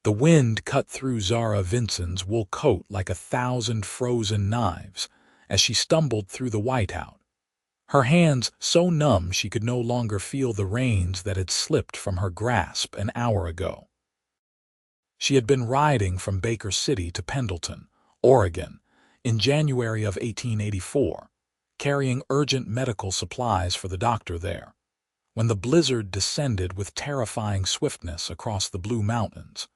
The wind cut through Zara Vinson's wool coat like 1,000 frozen knives as she stumbled through the whiteout, her hands so numb she could no longer feel the reins that had slipped from her grasp an hour ago. She had been riding from Baker City to Pendleton, Oregon, in January of 1884, carrying urgent medical supplies for the doctor there, when the blizzard descended with terrifying swiftness across the Blue Mountains,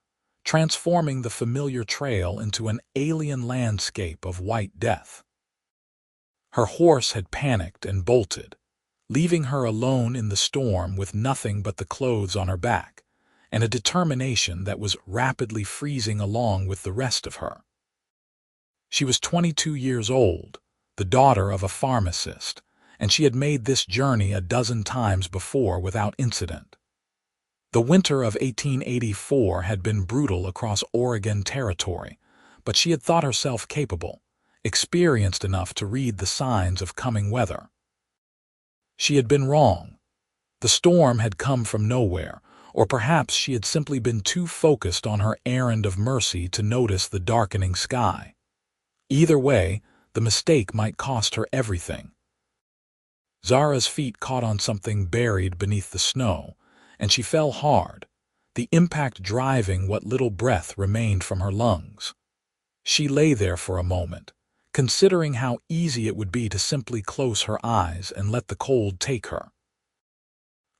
transforming the familiar trail into an alien landscape of white death. Her horse had panicked and bolted, leaving her alone in the storm with nothing but the clothes on her back and a determination that was rapidly freezing along with the rest of her. She was 22 years old, the daughter of a pharmacist, and she had made this journey a dozen times before without incident. The winter of 1884 had been brutal across Oregon territory, but she had thought herself capable, experienced enough to read the signs of coming weather. She had been wrong. The storm had come from nowhere, or perhaps she had simply been too focused on her errand of mercy to notice the darkening sky. Either way, the mistake might cost her everything. Zara's feet caught on something buried beneath the snow, and she fell hard, the impact driving what little breath remained from her lungs. She lay there for a moment, considering how easy it would be to simply close her eyes and let the cold take her.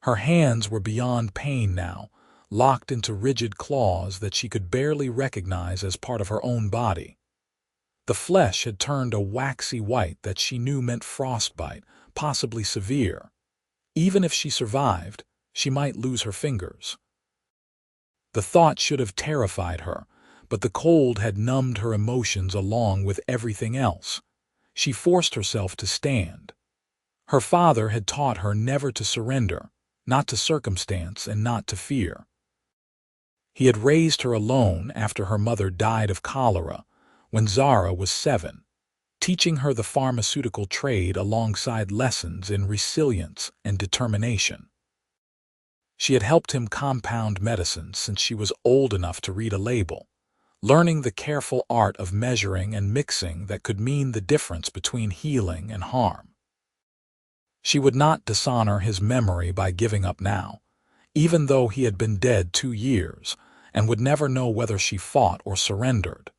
Her hands were beyond pain now, locked into rigid claws that she could barely recognize as part of her own body. The flesh had turned a waxy white that she knew meant frostbite, possibly severe. Even if she survived, she might lose her fingers. The thought should have terrified her, but the cold had numbed her emotions along with everything else. She forced herself to stand. Her father had taught her never to surrender, not to circumstance and not to fear. He had raised her alone after her mother died of cholera when Zara was 7, teaching her the pharmaceutical trade alongside lessons in resilience and determination. She had helped him compound medicines since she was old enough to read a label, learning the careful art of measuring and mixing that could mean the difference between healing and harm. She would not dishonor his memory by giving up now, even though he had been dead 2 years, and would never know whether she fought or surrendered.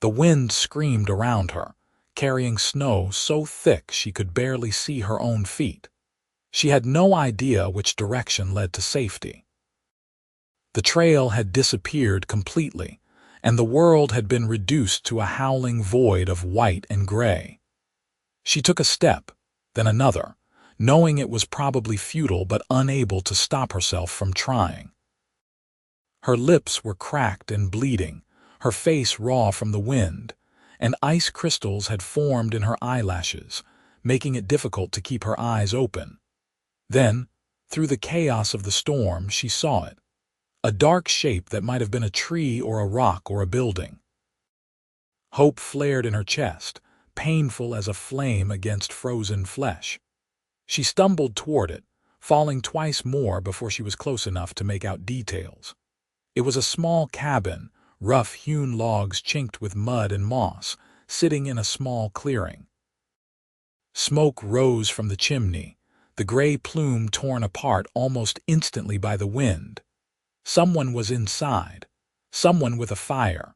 The wind screamed around her, carrying snow so thick she could barely see her own feet. She had no idea which direction led to safety. The trail had disappeared completely, and the world had been reduced to a howling void of white and gray. She took a step, then another, knowing it was probably futile but unable to stop herself from trying. Her lips were cracked and bleeding, her face raw from the wind, and ice crystals had formed in her eyelashes, making it difficult to keep her eyes open. Then, through the chaos of the storm, she saw it, a dark shape that might have been a tree or a rock or a building. Hope flared in her chest, painful as a flame against frozen flesh. She stumbled toward it, falling twice more before she was close enough to make out details. It was a small cabin, rough-hewn logs chinked with mud and moss, sitting in a small clearing. Smoke rose from the chimney, the gray plume torn apart almost instantly by the wind. Someone was inside, someone with a fire.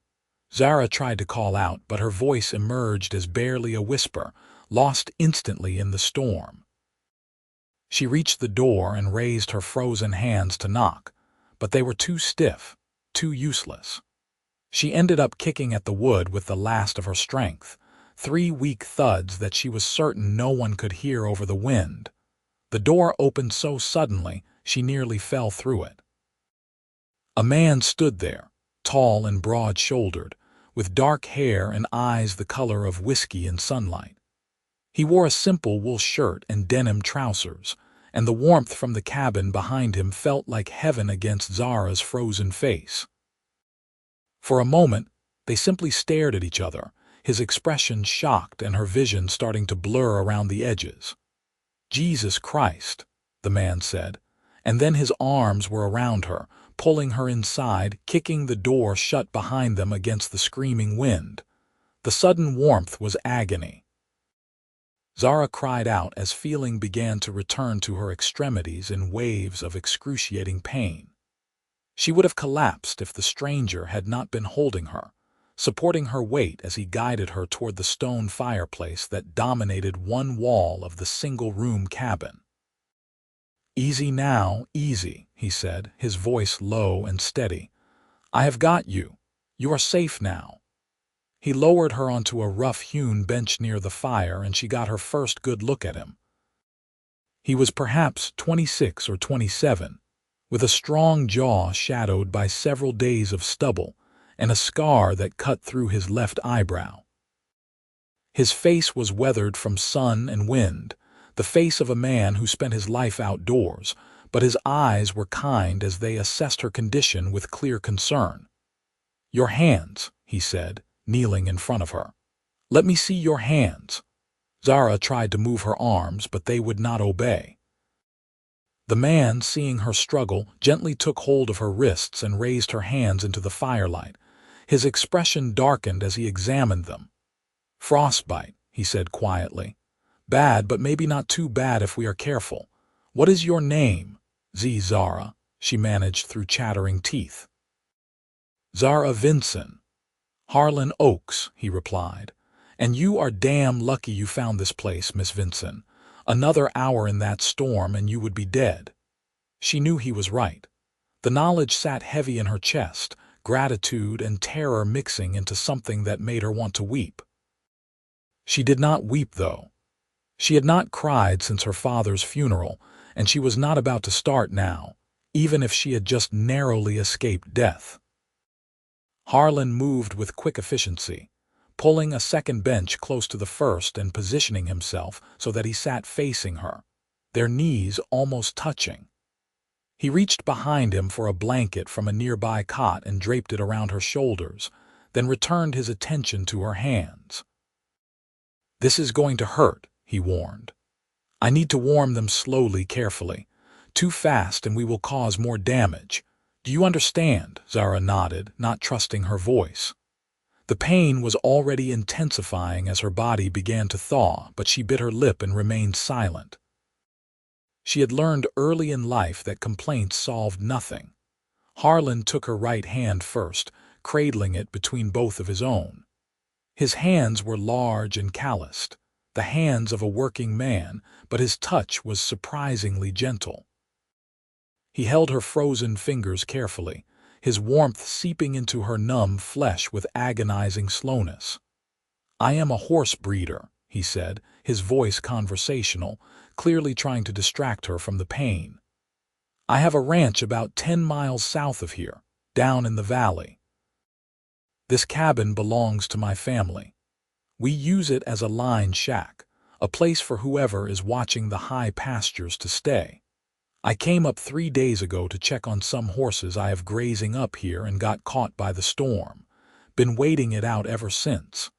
Zara tried to call out, but her voice emerged as barely a whisper, lost instantly in the storm. She reached the door and raised her frozen hands to knock, but they were too stiff, too useless. She ended up kicking at the wood with the last of her strength, 3 weak thuds that she was certain no one could hear over the wind. The door opened so suddenly she nearly fell through it. A man stood there, tall and broad-shouldered, with dark hair and eyes the color of whiskey in sunlight. He wore a simple wool shirt and denim trousers, and the warmth from the cabin behind him felt like heaven against Zara's frozen face. For a moment, they simply stared at each other, his expression shocked and her vision starting to blur around the edges. "Jesus Christ," the man said, and then his arms were around her, pulling her inside, kicking the door shut behind them against the screaming wind. The sudden warmth was agony. Zara cried out as feeling began to return to her extremities in waves of excruciating pain. She would have collapsed if the stranger had not been holding her, supporting her weight as he guided her toward the stone fireplace that dominated one wall of the single-room cabin. "Easy now, easy," he said, his voice low and steady. "I have got you. You are safe now." He lowered her onto a rough-hewn bench near the fire, and she got her first good look at him. He was perhaps 26 or 27, with a strong jaw shadowed by several days of stubble and a scar that cut through his left eyebrow. His face was weathered from sun and wind, the face of a man who spent his life outdoors, but his eyes were kind as they assessed her condition with clear concern. "Your hands," he said, kneeling in front of her. "Let me see your hands." Zara tried to move her arms, but they would not obey. The man, seeing her struggle, gently took hold of her wrists and raised her hands into the firelight. His expression darkened as he examined them. "Frostbite," he said quietly. "Bad, but maybe not too bad if we are careful. What is your name?" "Zara," she managed through chattering teeth. "Zara Vinson." "Harlan Oakes," he replied. "And you are damn lucky you found this place, Miss Vinson. Another hour in that storm and you would be dead." She knew he was right. The knowledge sat heavy in her chest, gratitude and terror mixing into something that made her want to weep. She did not weep, though. She had not cried since her father's funeral, and she was not about to start now, even if she had just narrowly escaped death. Harlan moved with quick efficiency, pulling a second bench close to the first and positioning himself so that he sat facing her, their knees almost touching. He reached behind him for a blanket from a nearby cot and draped it around her shoulders, then returned his attention to her hands. "This is going to hurt," he warned. "I need to warm them slowly, carefully. Too fast and we will cause more damage. Do you understand?" Zara nodded, not trusting her voice. The pain was already intensifying as her body began to thaw, but she bit her lip and remained silent. She had learned early in life that complaints solved nothing. Harlan took her right hand first, cradling it between both of his own. His hands were large and calloused, the hands of a working man, but his touch was surprisingly gentle. He held her frozen fingers carefully, his warmth seeping into her numb flesh with agonizing slowness. "I am a horse breeder," he said, his voice conversational, clearly trying to distract her from the pain. "I have a ranch about 10 miles south of here, down in the valley. This cabin belongs to my family. We use it as a line shack, a place for whoever is watching the high pastures to stay. I came up 3 days ago to check on some horses I have grazing up here and got caught by the storm. Been waiting it out ever since."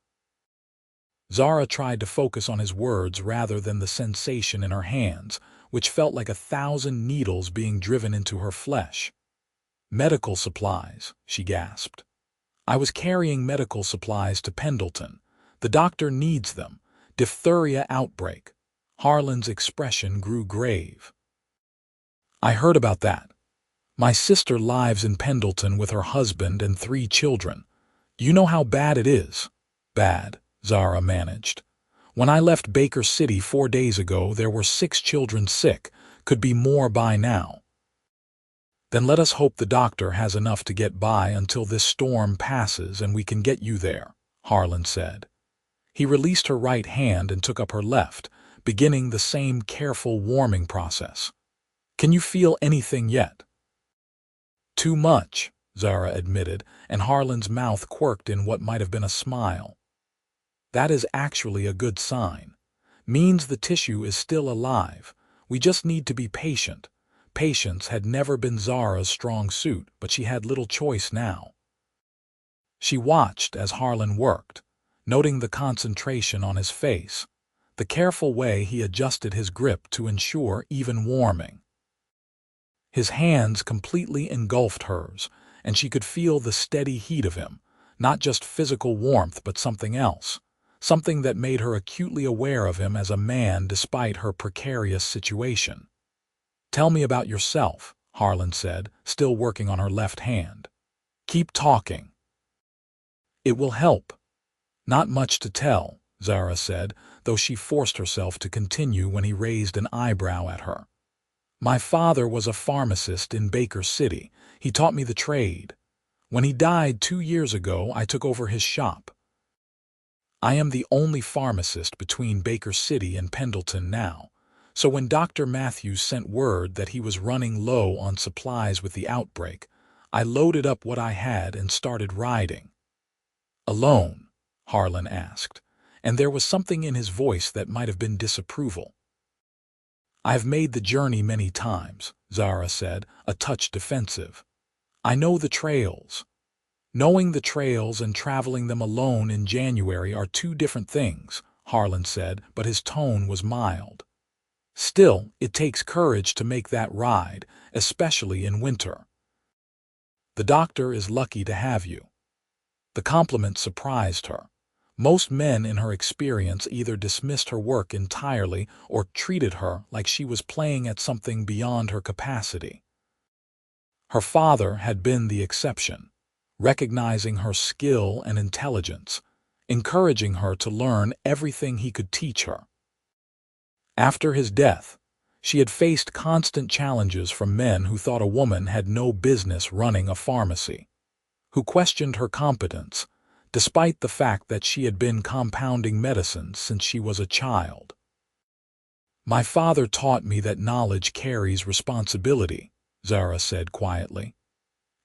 Zara tried to focus on his words rather than the sensation in her hands, which felt like 1,000 needles being driven into her flesh. "Medical supplies," she gasped. "I was carrying medical supplies to Pendleton. The doctor needs them. Diphtheria outbreak." Harlan's expression grew grave. "I heard about that. My sister lives in Pendleton with her husband and 3 children. You know how bad it is?" "Bad," Zara managed. "When I left Baker City 4 days ago, there were 6 children sick, could be more by now." "Then let us hope the doctor has enough to get by until this storm passes and we can get you there," Harlan said. He released her right hand and took up her left, beginning the same careful warming process. "Can you feel anything yet?" "Too much," Zara admitted, and Harlan's mouth quirked in what might have been a smile. "That is actually a good sign. Means the tissue is still alive. We just need to be patient." Patience had never been Zara's strong suit, but she had little choice now. She watched as Harlan worked, noting the concentration on his face, the careful way he adjusted his grip to ensure even warming. His hands completely engulfed hers, and she could feel the steady heat of him, not just physical warmth but something else, something that made her acutely aware of him as a man despite her precarious situation. "Tell me about yourself," Harlan said, still working on her left hand. "Keep talking." "It will help." "Not much to tell," Zara said, though she forced herself to continue when he raised an eyebrow at her. "My father was a pharmacist in Baker City. He taught me the trade. When he died 2 years ago, I took over his shop. I am the only pharmacist between Baker City and Pendleton now, so when Dr. Matthews sent word that he was running low on supplies with the outbreak, I loaded up what I had and started riding." "Alone?" Harlan asked, and there was something in his voice that might have been disapproval. "I've made the journey many times," Zara said, a touch defensive. "I know the trails." "Knowing the trails and traveling them alone in January are two different things," Harlan said, but his tone was mild. "Still, it takes courage to make that ride, especially in winter. The doctor is lucky to have you." The compliment surprised her. Most men in her experience either dismissed her work entirely or treated her like she was playing at something beyond her capacity. Her father had been the exception, recognizing her skill and intelligence, encouraging her to learn everything he could teach her. After his death, she had faced constant challenges from men who thought a woman had no business running a pharmacy, who questioned her competence, despite the fact that she had been compounding medicines since she was a child. "My father taught me that knowledge carries responsibility," Zara said quietly.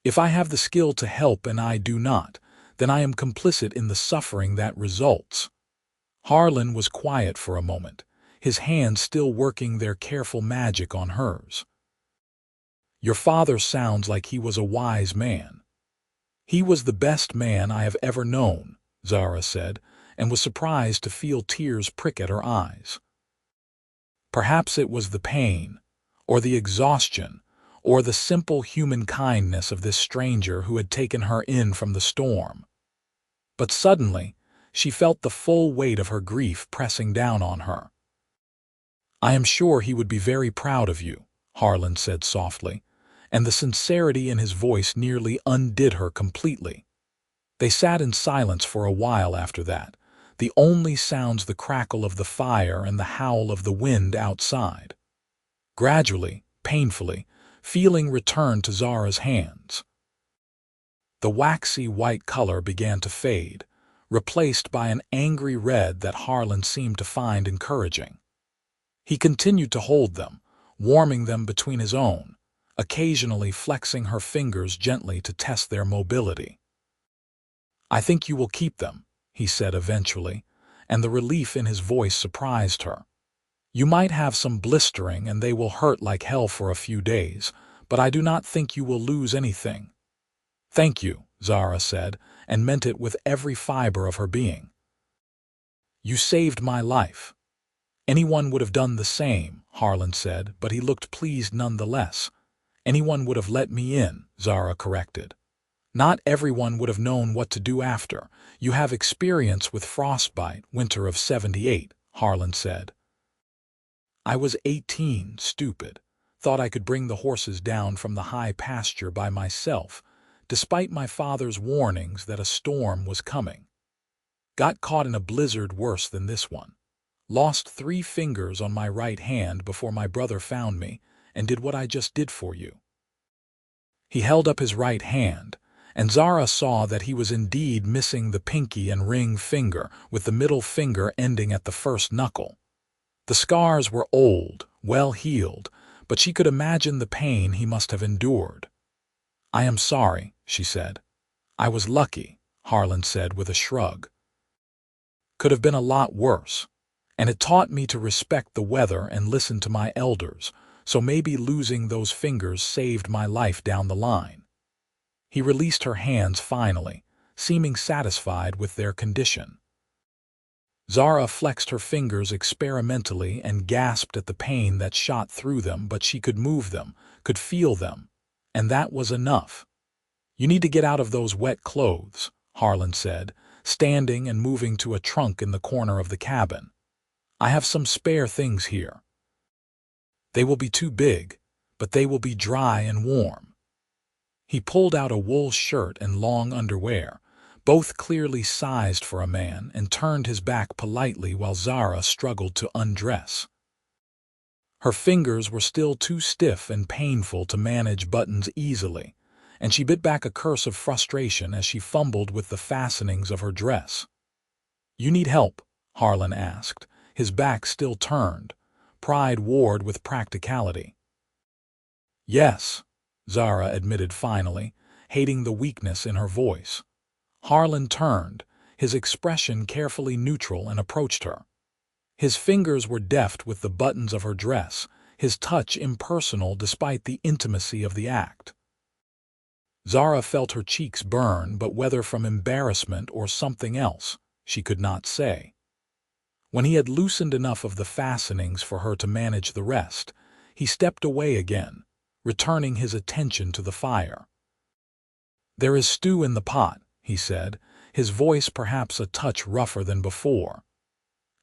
"If I have the skill to help and I do not, then I am complicit in the suffering that results." Harlan was quiet for a moment, his hands still working their careful magic on hers. "Your father sounds like he was a wise man." "He was the best man I have ever known," Zara said, and was surprised to feel tears prick at her eyes. Perhaps it was the pain, or the exhaustion, or the simple human kindness of this stranger who had taken her in from the storm. But suddenly, she felt the full weight of her grief pressing down on her. "I am sure he would be very proud of you," Harlan said softly, and the sincerity in his voice nearly undid her completely. They sat in silence for a while after that, the only sounds the crackle of the fire and the howl of the wind outside. Gradually, painfully, feeling returned to Zara's hands. The waxy white color began to fade, replaced by an angry red that Harlan seemed to find encouraging. He continued to hold them, warming them between his own, occasionally flexing her fingers gently to test their mobility. "I think you will keep them," he said eventually, and the relief in his voice surprised her. "You might have some blistering and they will hurt like hell for a few days, but I do not think you will lose anything." "Thank you," Zara said, and meant it with every fiber of her being. "You saved my life." "Anyone would have done the same," Harlan said, but he looked pleased nonetheless. "Anyone would have let me in," Zara corrected. "Not everyone would have known what to do after. You have experience with frostbite, winter of '78, Harlan said. "I was 18, stupid. Thought I could bring the horses down from the high pasture by myself, despite my father's warnings that a storm was coming. Got caught in a blizzard worse than this one. Lost 3 fingers on my right hand before my brother found me and did what I just did for you." He held up his right hand, and Zara saw that he was indeed missing the pinky and ring finger, with the middle finger ending at the first knuckle. The scars were old, well healed, but she could imagine the pain he must have endured. "I am sorry," she said. "I was lucky," Harlan said with a shrug. "Could have been a lot worse. And it taught me to respect the weather and listen to my elders, so maybe losing those fingers saved my life down the line." He released her hands finally, seeming satisfied with their condition. Zara flexed her fingers experimentally and gasped at the pain that shot through them, but she could move them, could feel them, and that was enough. "You need to get out of those wet clothes," Harlan said, standing and moving to a trunk in the corner of the cabin. "I have some spare things here. They will be too big, but they will be dry and warm." He pulled out a wool shirt and long underwear, both clearly sized for a man, and turned his back politely while Zara struggled to undress. Her fingers were still too stiff and painful to manage buttons easily, and she bit back a curse of frustration as she fumbled with the fastenings of her dress. "You need help?" Harlan asked, his back still turned, pride warred with practicality. "Yes," Zara admitted finally, hating the weakness in her voice. Harlan turned, his expression carefully neutral, and approached her. His fingers were deft with the buttons of her dress, his touch impersonal despite the intimacy of the act. Zara felt her cheeks burn, but whether from embarrassment or something else, she could not say. When he had loosened enough of the fastenings for her to manage the rest, he stepped away again, returning his attention to the fire. "There is stew in the pot," he said, his voice perhaps a touch rougher than before.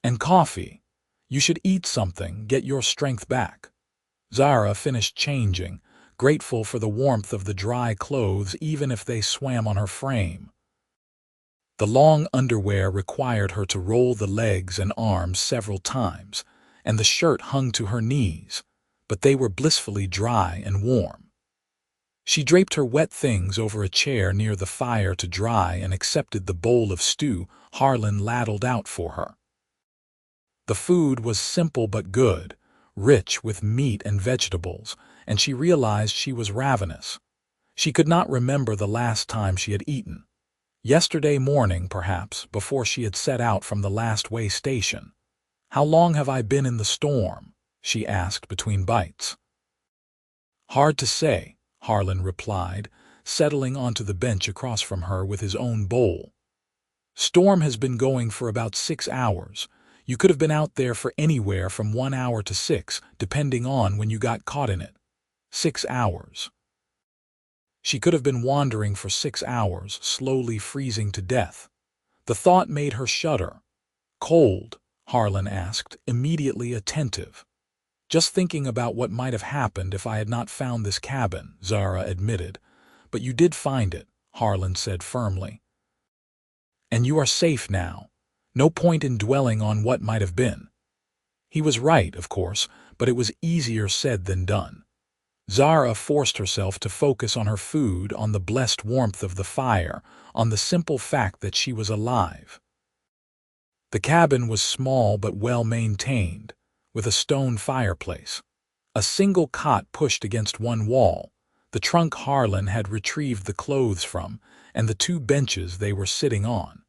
"And coffee. You should eat something, get your strength back." Zara finished changing, grateful for the warmth of the dry clothes even if they swam on her frame. The long underwear required her to roll the legs and arms several times, and the shirt hung to her knees, but they were blissfully dry and warm. She draped her wet things over a chair near the fire to dry and accepted the bowl of stew Harlan ladled out for her. The food was simple but good, rich with meat and vegetables, and she realized she was ravenous. She could not remember the last time she had eaten. Yesterday morning, perhaps, before she had set out from the last way station. "How long have I been in the storm?" she asked between bites. "Hard to say," Harlan replied, settling onto the bench across from her with his own bowl. "Storm has been going for about 6 hours. You could have been out there for anywhere from 1 hour to 6, depending on when you got caught in it. 6 hours. She could have been wandering for 6 hours, slowly freezing to death. The thought made her shudder. "Cold?" Harlan asked, immediately attentive. "Just thinking about what might have happened if I had not found this cabin," Zara admitted. "But you did find it," Harlan said firmly. "And you are safe now. No point in dwelling on what might have been." He was right, of course, but it was easier said than done. Zara forced herself to focus on her food, on the blessed warmth of the fire, on the simple fact that she was alive. The cabin was small but well maintained, with a stone fireplace. A single cot pushed against one wall, the trunk Harlan had retrieved the clothes from, and the 2 benches they were sitting on.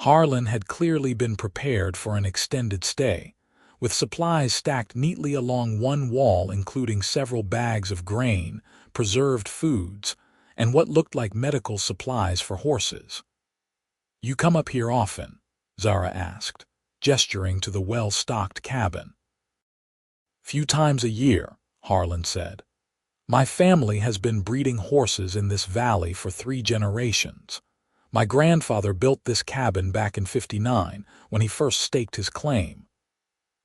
Harlan had clearly been prepared for an extended stay, with supplies stacked neatly along one wall, including several bags of grain, preserved foods, and what looked like medical supplies for horses. "You come up here often?" Zara asked, gesturing to the well-stocked cabin. "Few times a year," Harlan said. "My family has been breeding horses in this valley for 3 generations. My grandfather built this cabin back in '59 when he first staked his claim.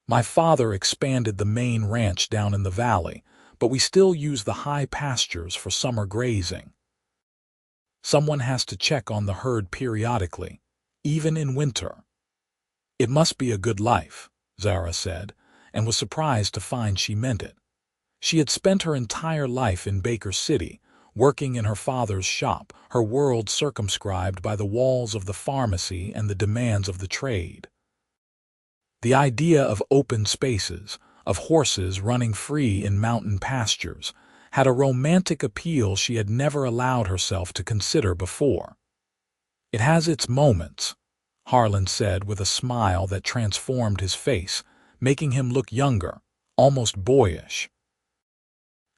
My father expanded the main ranch down in the valley, but we still use the high pastures for summer grazing. Someone has to check on the herd periodically, even in winter." "It must be a good life," Zara said, and was surprised to find she meant it. She had spent her entire life in Baker City, working in her father's shop, her world circumscribed by the walls of the pharmacy and the demands of the trade. The idea of open spaces, of horses running free in mountain pastures, had a romantic appeal she had never allowed herself to consider before. "It has its moments," Harlan said with a smile that transformed his face, making him look younger, almost boyish.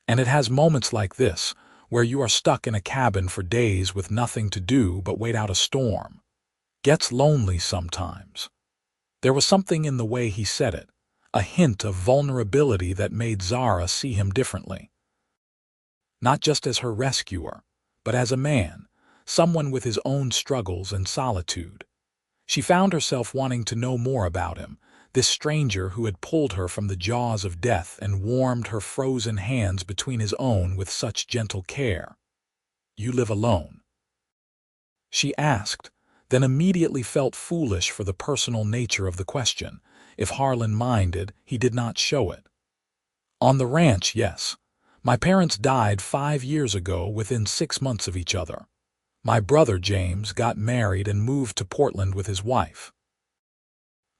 "And it has moments like this, where you are stuck in a cabin for days with nothing to do but wait out a storm. Gets lonely sometimes. There was something in the way he said it, a hint of vulnerability that made Zara see him differently. Not just as her rescuer, but as a man, someone with his own struggles and solitude. She found herself wanting to know more about him, this stranger who had pulled her from the jaws of death and warmed her frozen hands between his own with such gentle care. "You live alone?" she asked, then immediately felt foolish for the personal nature of the question. If Harlan minded, he did not show it. "On the ranch, yes. My parents died 5 years ago within 6 months of each other. My brother James got married and moved to Portland with his wife.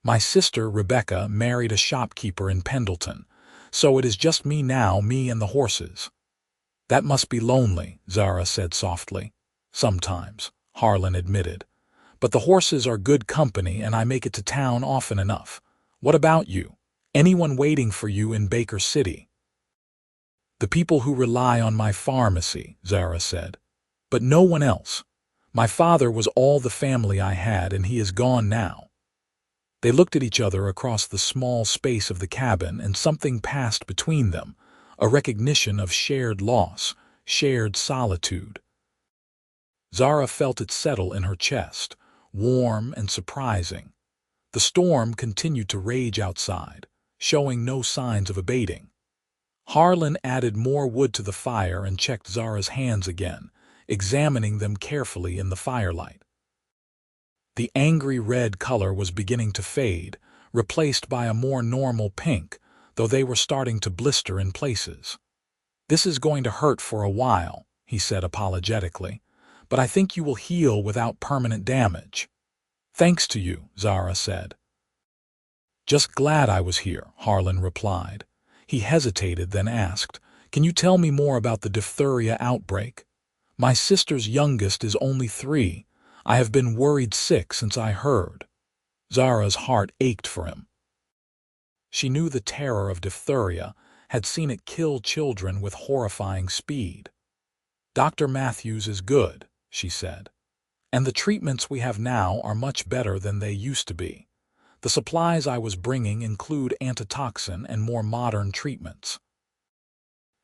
My sister Rebecca married a shopkeeper in Pendleton, so it is just me now, me and the horses." "That must be lonely," Zara said softly. "Sometimes," Harlan admitted. "But the horses are good company and I make it to town often enough. What about you? Anyone waiting for you in Baker City?" "The people who rely on my pharmacy," Zara said. "But no one else. My father was all the family I had and he is gone now." They looked at each other across the small space of the cabin and something passed between them, a recognition of shared loss, shared solitude. Zara felt it settle in her chest, warm and surprising. The storm continued to rage outside, showing no signs of abating. Harlan added more wood to the fire and checked Zara's hands again, examining them carefully in the firelight. The angry red color was beginning to fade, replaced by a more normal pink, though they were starting to blister in places. "This is going to hurt for a while," he said apologetically, "but I think you will heal without permanent damage." "Thanks to you," Zara said. "Just glad I was here," Harlan replied. He hesitated, then asked, "Can you tell me more about the diphtheria outbreak? My sister's youngest is only 3. I have been worried sick since I heard." Zara's heart ached for him. She knew the terror of diphtheria, had seen it kill children with horrifying speed. "Dr. Matthews is good," she said. "And the treatments we have now are much better than they used to be. The supplies I was bringing include antitoxin and more modern treatments."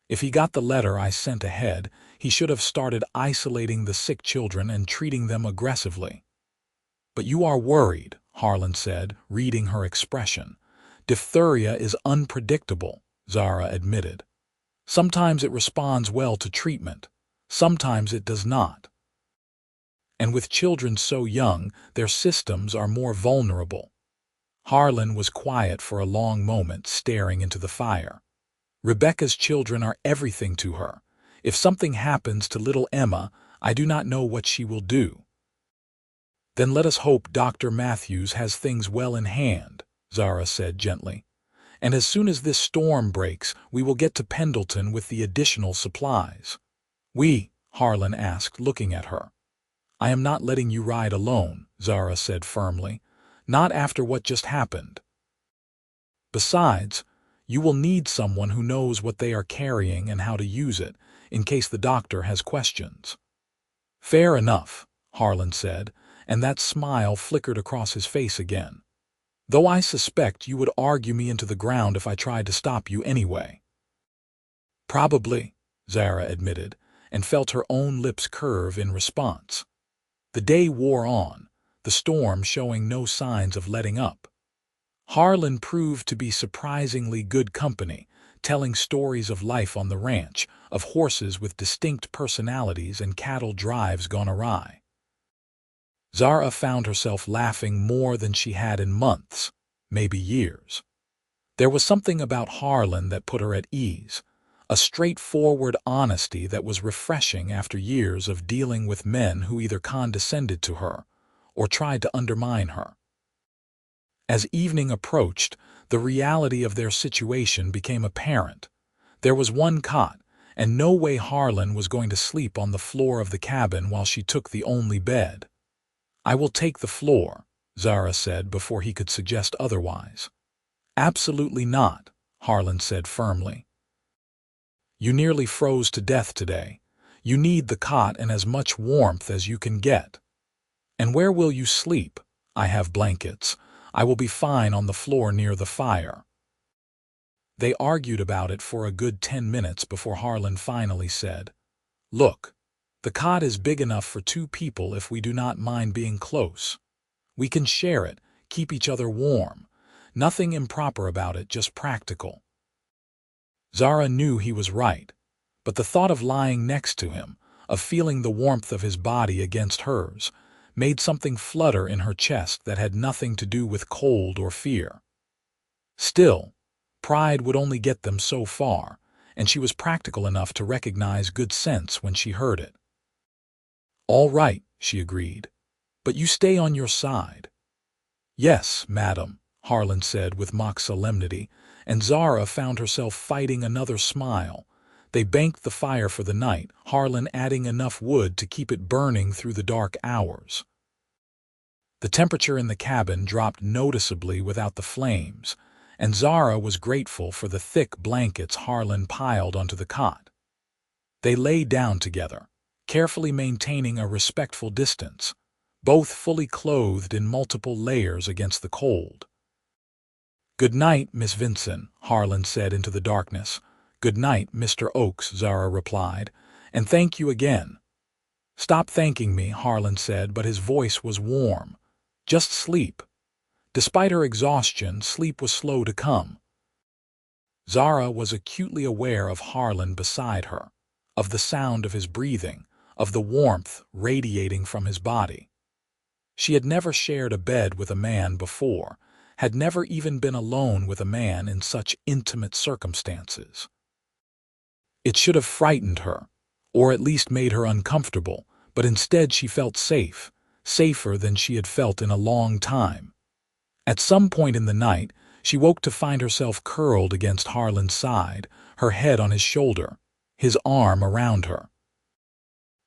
If he got the letter I sent ahead, he should have started isolating the sick children and treating them aggressively. "But you are worried," Harlan said, reading her expression. "Diphtheria is unpredictable," Zara admitted. "Sometimes it responds well to treatment, sometimes it does not. And with children so young, their systems are more vulnerable." Harlan was quiet for a long moment, staring into the fire. "Rebecca's children are everything to her. If something happens to little Emma, I do not know what she will do." "Then let us hope Dr. Matthews has things well in hand," Zara said gently. "And as soon as this storm breaks, we will get to Pendleton with the additional supplies." Harlan asked, looking at her. "I am not letting you ride alone," Zara said firmly. "Not after what just happened. Besides, you will need someone who knows what they are carrying and how to use it, in case the doctor has questions." "Fair enough," Harlan said, and that smile flickered across his face again. "Though I suspect you would argue me into the ground if I tried to stop you anyway." "Probably," Zara admitted, and felt her own lips curve in response. The day wore on, the storm showing no signs of letting up. Harlan proved to be surprisingly good company, telling stories of life on the ranch, of horses with distinct personalities and cattle drives gone awry. Zara found herself laughing more than she had in months, maybe years. There was something about Harlan that put her at ease, a straightforward honesty that was refreshing after years of dealing with men who either condescended to her or tried to undermine her. As evening approached, the reality of their situation became apparent. There was one cot, and no way Harlan was going to sleep on the floor of the cabin while she took the only bed. "I will take the floor," Zara said before he could suggest otherwise. "Absolutely not," Harlan said firmly. "You nearly froze to death today. You need the cot and as much warmth as you can get." "And where will you sleep?" "I have blankets. I will be fine on the floor near the fire." They argued about it for a good 10 minutes before Harlan finally said, "Look, the cot is big enough for 2 people if we do not mind being close. We can share it, keep each other warm. Nothing improper about it, just practical." Zara knew he was right, but the thought of lying next to him, of feeling the warmth of his body against hers, made something flutter in her chest that had nothing to do with cold or fear. Still, pride would only get them so far, and she was practical enough to recognize good sense when she heard it. "All right," she agreed, "but you stay on your side." "Yes, madam," Harlan said with mock solemnity, and Zara found herself fighting another smile. They banked the fire for the night, Harlan adding enough wood to keep it burning through the dark hours. The temperature in the cabin dropped noticeably without the flames, and Zara was grateful for the thick blankets Harlan piled onto the cot. They lay down together, carefully maintaining a respectful distance, both fully clothed in multiple layers against the cold. "Good night, Miss Vinson," Harlan said into the darkness. "Good night, Mr. Oakes," Zara replied, "and thank you again." "Stop thanking me," Harlan said, but his voice was warm. "Just sleep." Despite her exhaustion, sleep was slow to come. Zara was acutely aware of Harlan beside her, of the sound of his breathing, of the warmth radiating from his body. She had never shared a bed with a man before, had never even been alone with a man in such intimate circumstances. It should have frightened her, or at least made her uncomfortable, but instead she felt safe, safer than she had felt in a long time. At some point in the night, she woke to find herself curled against Harlan's side, her head on his shoulder, his arm around her.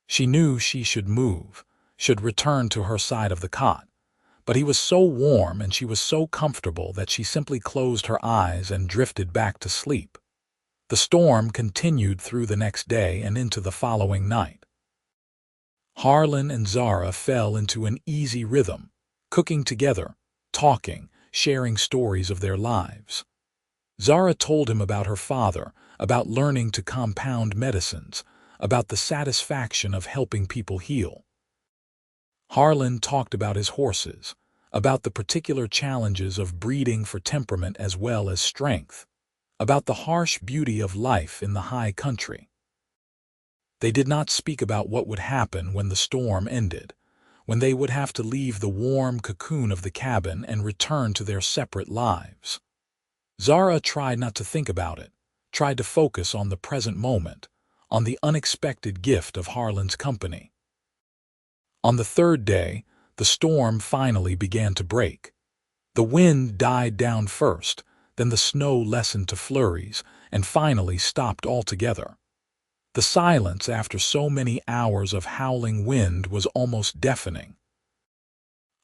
She knew she should move, should return to her side of the cot, but he was so warm and she was so comfortable that she simply closed her eyes and drifted back to sleep. The storm continued through the next day and into the following night. Harlan and Zara fell into an easy rhythm, cooking together, talking, sharing stories of their lives. Zara told him about her father, about learning to compound medicines, about the satisfaction of helping people heal. Harlan talked about his horses, about the particular challenges of breeding for temperament as well as strength, about the harsh beauty of life in the high country. They did not speak about what would happen when the storm ended, when they would have to leave the warm cocoon of the cabin and return to their separate lives. Zara tried not to think about it, tried to focus on the present moment, on the unexpected gift of Harlan's company. On the 3rd day, the storm finally began to break. The wind died down first, then the snow lessened to flurries, and finally stopped altogether. The silence after so many hours of howling wind was almost deafening.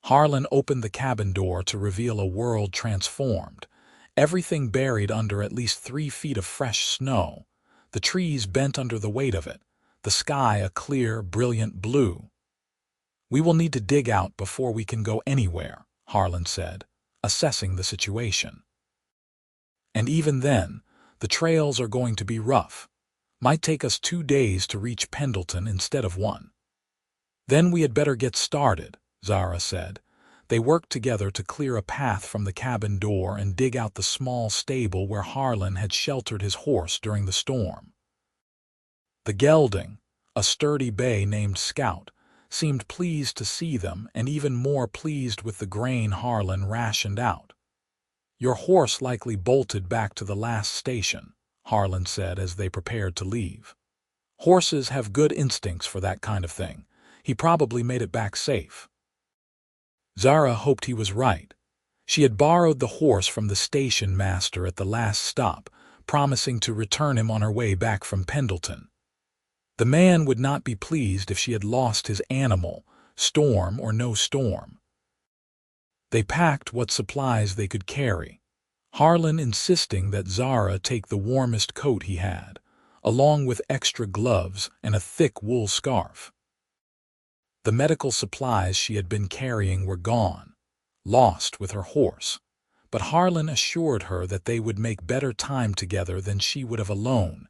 Harlan opened the cabin door to reveal a world transformed, everything buried under at least 3 feet of fresh snow, the trees bent under the weight of it, the sky a clear, brilliant blue. "We will need to dig out before we can go anywhere," Harlan said, assessing the situation. "And even then, the trails are going to be rough. Might take us 2 days to reach Pendleton instead of 1. "Then we had better get started," Zara said. They worked together to clear a path from the cabin door and dig out the small stable where Harlan had sheltered his horse during the storm. The gelding, a sturdy bay named Scout, seemed pleased to see them and even more pleased with the grain Harlan rationed out. "Your horse likely bolted back to the last station," Harlan said as they prepared to leave. "Horses have good instincts for that kind of thing. He probably made it back safe." Zara hoped he was right. She had borrowed the horse from the station master at the last stop, promising to return him on her way back from Pendleton. The man would not be pleased if she had lost his animal, storm or no storm. They packed what supplies they could carry, Harlan insisting that Zara take the warmest coat he had, along with extra gloves and a thick wool scarf. The medical supplies she had been carrying were gone, lost with her horse, but Harlan assured her that they would make better time together than she would have alone,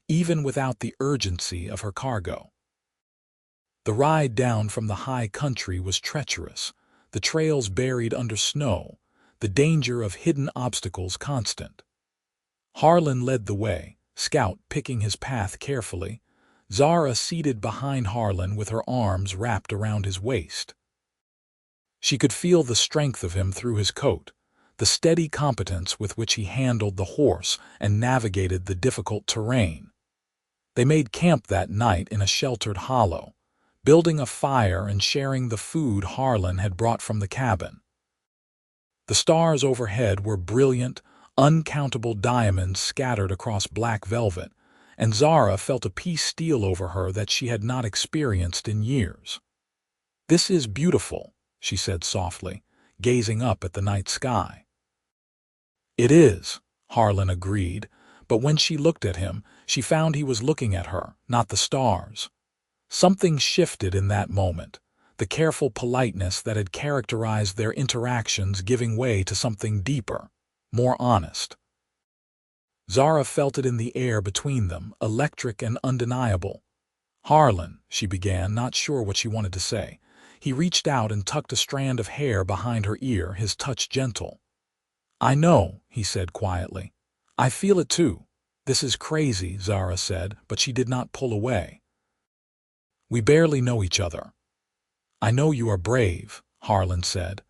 even without the urgency of her cargo. The ride down from the high country was treacherous, the trails buried under snow, the danger of hidden obstacles constant. Harlan led the way, Scout picking his path carefully, Zara seated behind Harlan with her arms wrapped around his waist. She could feel the strength of him through his coat, the steady competence with which he handled the horse and navigated the difficult terrain. They made camp that night in a sheltered hollow, building a fire and sharing the food Harlan had brought from the cabin. The stars overhead were brilliant, uncountable diamonds scattered across black velvet, and Zara felt a peace steal over her that she had not experienced in years. "This is beautiful," she said softly, gazing up at the night sky. "It is," Harlan agreed, but when she looked at him, she found he was looking at her, not the stars. Something shifted in that moment, the careful politeness that had characterized their interactions giving way to something deeper, more honest. Zara felt it in the air between them, electric and undeniable. "Harlan," she began, not sure what she wanted to say. He reached out and tucked a strand of hair behind her ear, his touch gentle. "I know," he said quietly. "I feel it too. This is crazy," Zara said, but she did not pull away. "We barely know each other." "I know you are brave," Harlan said.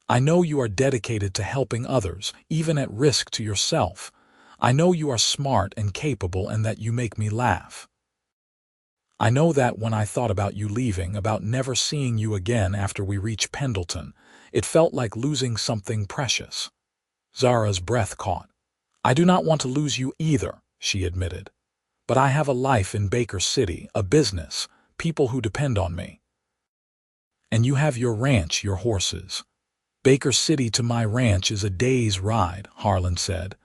"I know you are dedicated to helping others, even at risk to yourself. I know you are smart and capable and that you make me laugh. I know that when I thought about you leaving, about never seeing you again after we reached Pendleton, it felt like losing something precious." Zara's breath caught. "I do not want to lose you either," she admitted. "But I have a life in Baker City, a business, people who depend on me. And you have your ranch, your horses." "Baker City to my ranch is a day's ride," Harlan said.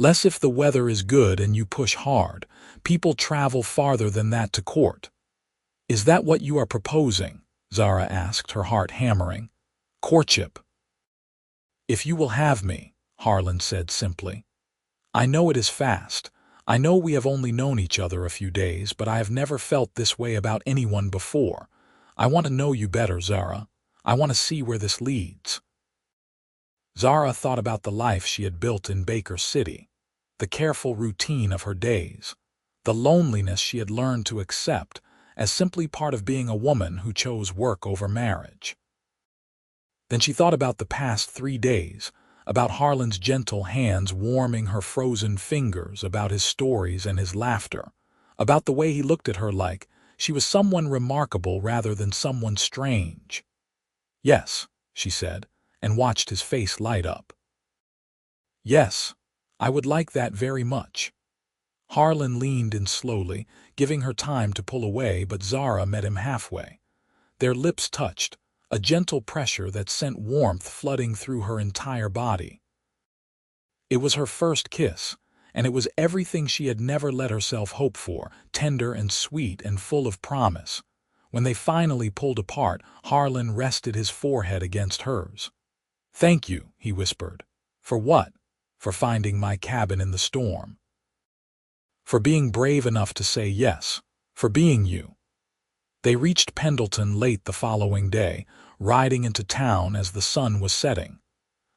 "Less if the weather is good and you push hard. People travel farther than that to court." "Is that what you are proposing?" Zara asked, her heart hammering. "Courtship?" "If you will have me," Harlan said simply. "I know it is fast. I know we have only known each other a few days, but I have never felt this way about anyone before. I want to know you better, Zara. I want to see where this leads." Zara thought about the life she had built in Baker City, the careful routine of her days, the loneliness she had learned to accept as simply part of being a woman who chose work over marriage. Then she thought about the past 3 days, about Harlan's gentle hands warming her frozen fingers, about his stories and his laughter, about the way he looked at her like she was someone remarkable rather than someone strange. "Yes," she said, and watched his face light up. "Yes, I would like that very much." Harlan leaned in slowly, giving her time to pull away, but Zara met him halfway. Their lips touched, a gentle pressure that sent warmth flooding through her entire body. It was her first kiss, and it was everything she had never let herself hope for, tender and sweet and full of promise. When they finally pulled apart, Harlan rested his forehead against hers. "Thank you," he whispered. "For what?" "For finding my cabin in the storm. For being brave enough to say yes. For being you." They reached Pendleton late the following day, riding into town as the sun was setting.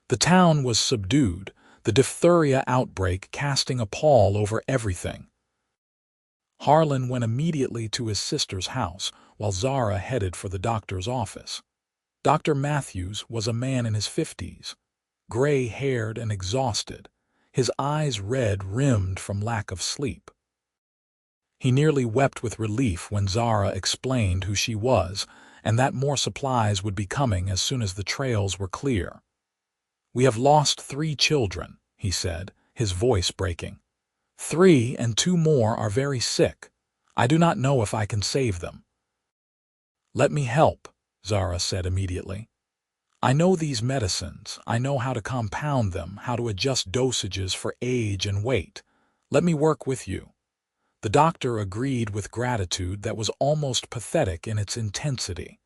The town was subdued, the diphtheria outbreak casting a pall over everything. Harlan went immediately to his sister's house, while Zara headed for the doctor's office. Dr. Matthews was a man in his 50s, gray-haired and exhausted, his eyes red-rimmed from lack of sleep. He nearly wept with relief when Zara explained who she was and that more supplies would be coming as soon as the trails were clear. "We have lost 3 children," he said, his voice breaking. 3, and 2 more are very sick. I do not know if I can save them." "Let me help," Zara said immediately. "I know these medicines. I know how to compound them, how to adjust dosages for age and weight. Let me work with you." The doctor agreed with gratitude that was almost pathetic in its intensity.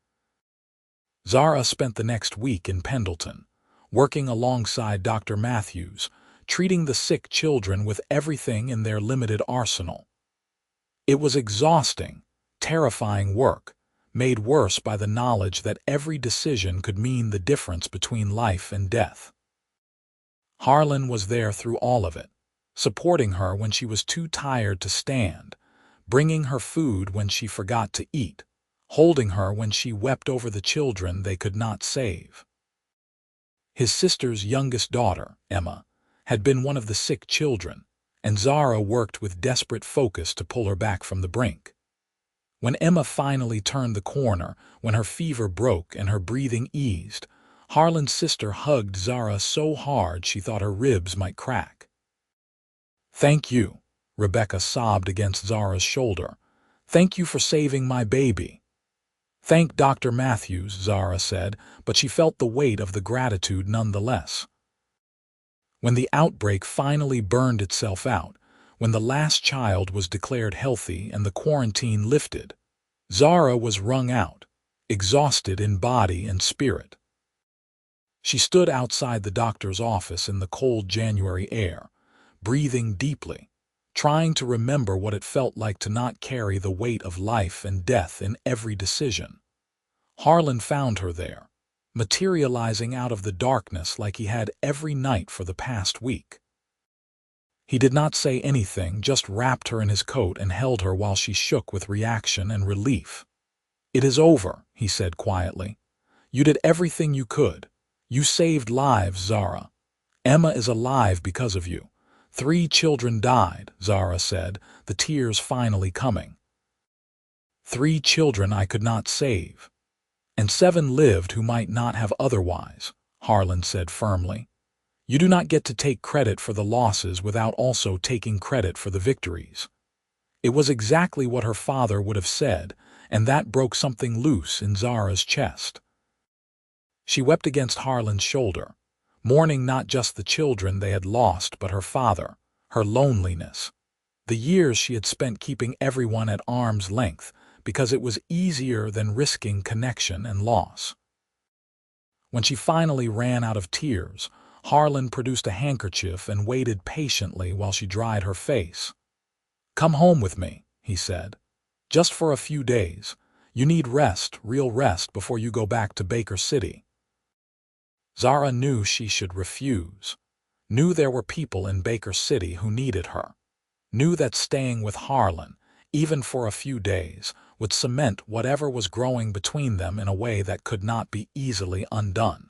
Zara spent the next week in Pendleton, working alongside Dr. Matthews, treating the sick children with everything in their limited arsenal. It was exhausting, terrifying work, made worse by the knowledge that every decision could mean the difference between life and death. Harlan was there through all of it, supporting her when she was too tired to stand, bringing her food when she forgot to eat, holding her when she wept over the children they could not save. His sister's youngest daughter, Emma, had been one of the sick children, and Zara worked with desperate focus to pull her back from the brink. When Emma finally turned the corner, when her fever broke and her breathing eased, Harlan's sister hugged Zara so hard she thought her ribs might crack. "Thank you," Rebecca sobbed against Zara's shoulder. "Thank you for saving my baby." "Thank Dr. Matthews," Zara said, but she felt the weight of the gratitude nonetheless. When the outbreak finally burned itself out, when the last child was declared healthy and the quarantine lifted, Zara was wrung out, exhausted in body and spirit. She stood outside the doctor's office in the cold January air, breathing deeply, trying to remember what it felt like to not carry the weight of life and death in every decision. Harlan found her there, materializing out of the darkness like he had every night for the past week. He did not say anything, just wrapped her in his coat and held her while she shook with reaction and relief. "It is over," he said quietly. "You did everything you could. You saved lives, Zara. Emma is alive because of you. 3 children died," Zara said, the tears finally coming. 3 children I could not save. And 7 lived who might not have otherwise," Harlan said firmly. "You do not get to take credit for the losses without also taking credit for the victories." It was exactly what her father would have said, and that broke something loose in Zara's chest. She wept against Harlan's shoulder, mourning not just the children they had lost but her father, her loneliness, the years she had spent keeping everyone at arm's length because it was easier than risking connection and loss. When she finally ran out of tears, Harlan produced a handkerchief and waited patiently while she dried her face. "Come home with me," he said. "Just for a few days. You need rest, real rest, before you go back to Baker City." Zara knew she should refuse, knew there were people in Baker City who needed her, knew that staying with Harlan, even for a few days, would cement whatever was growing between them in a way that could not be easily undone.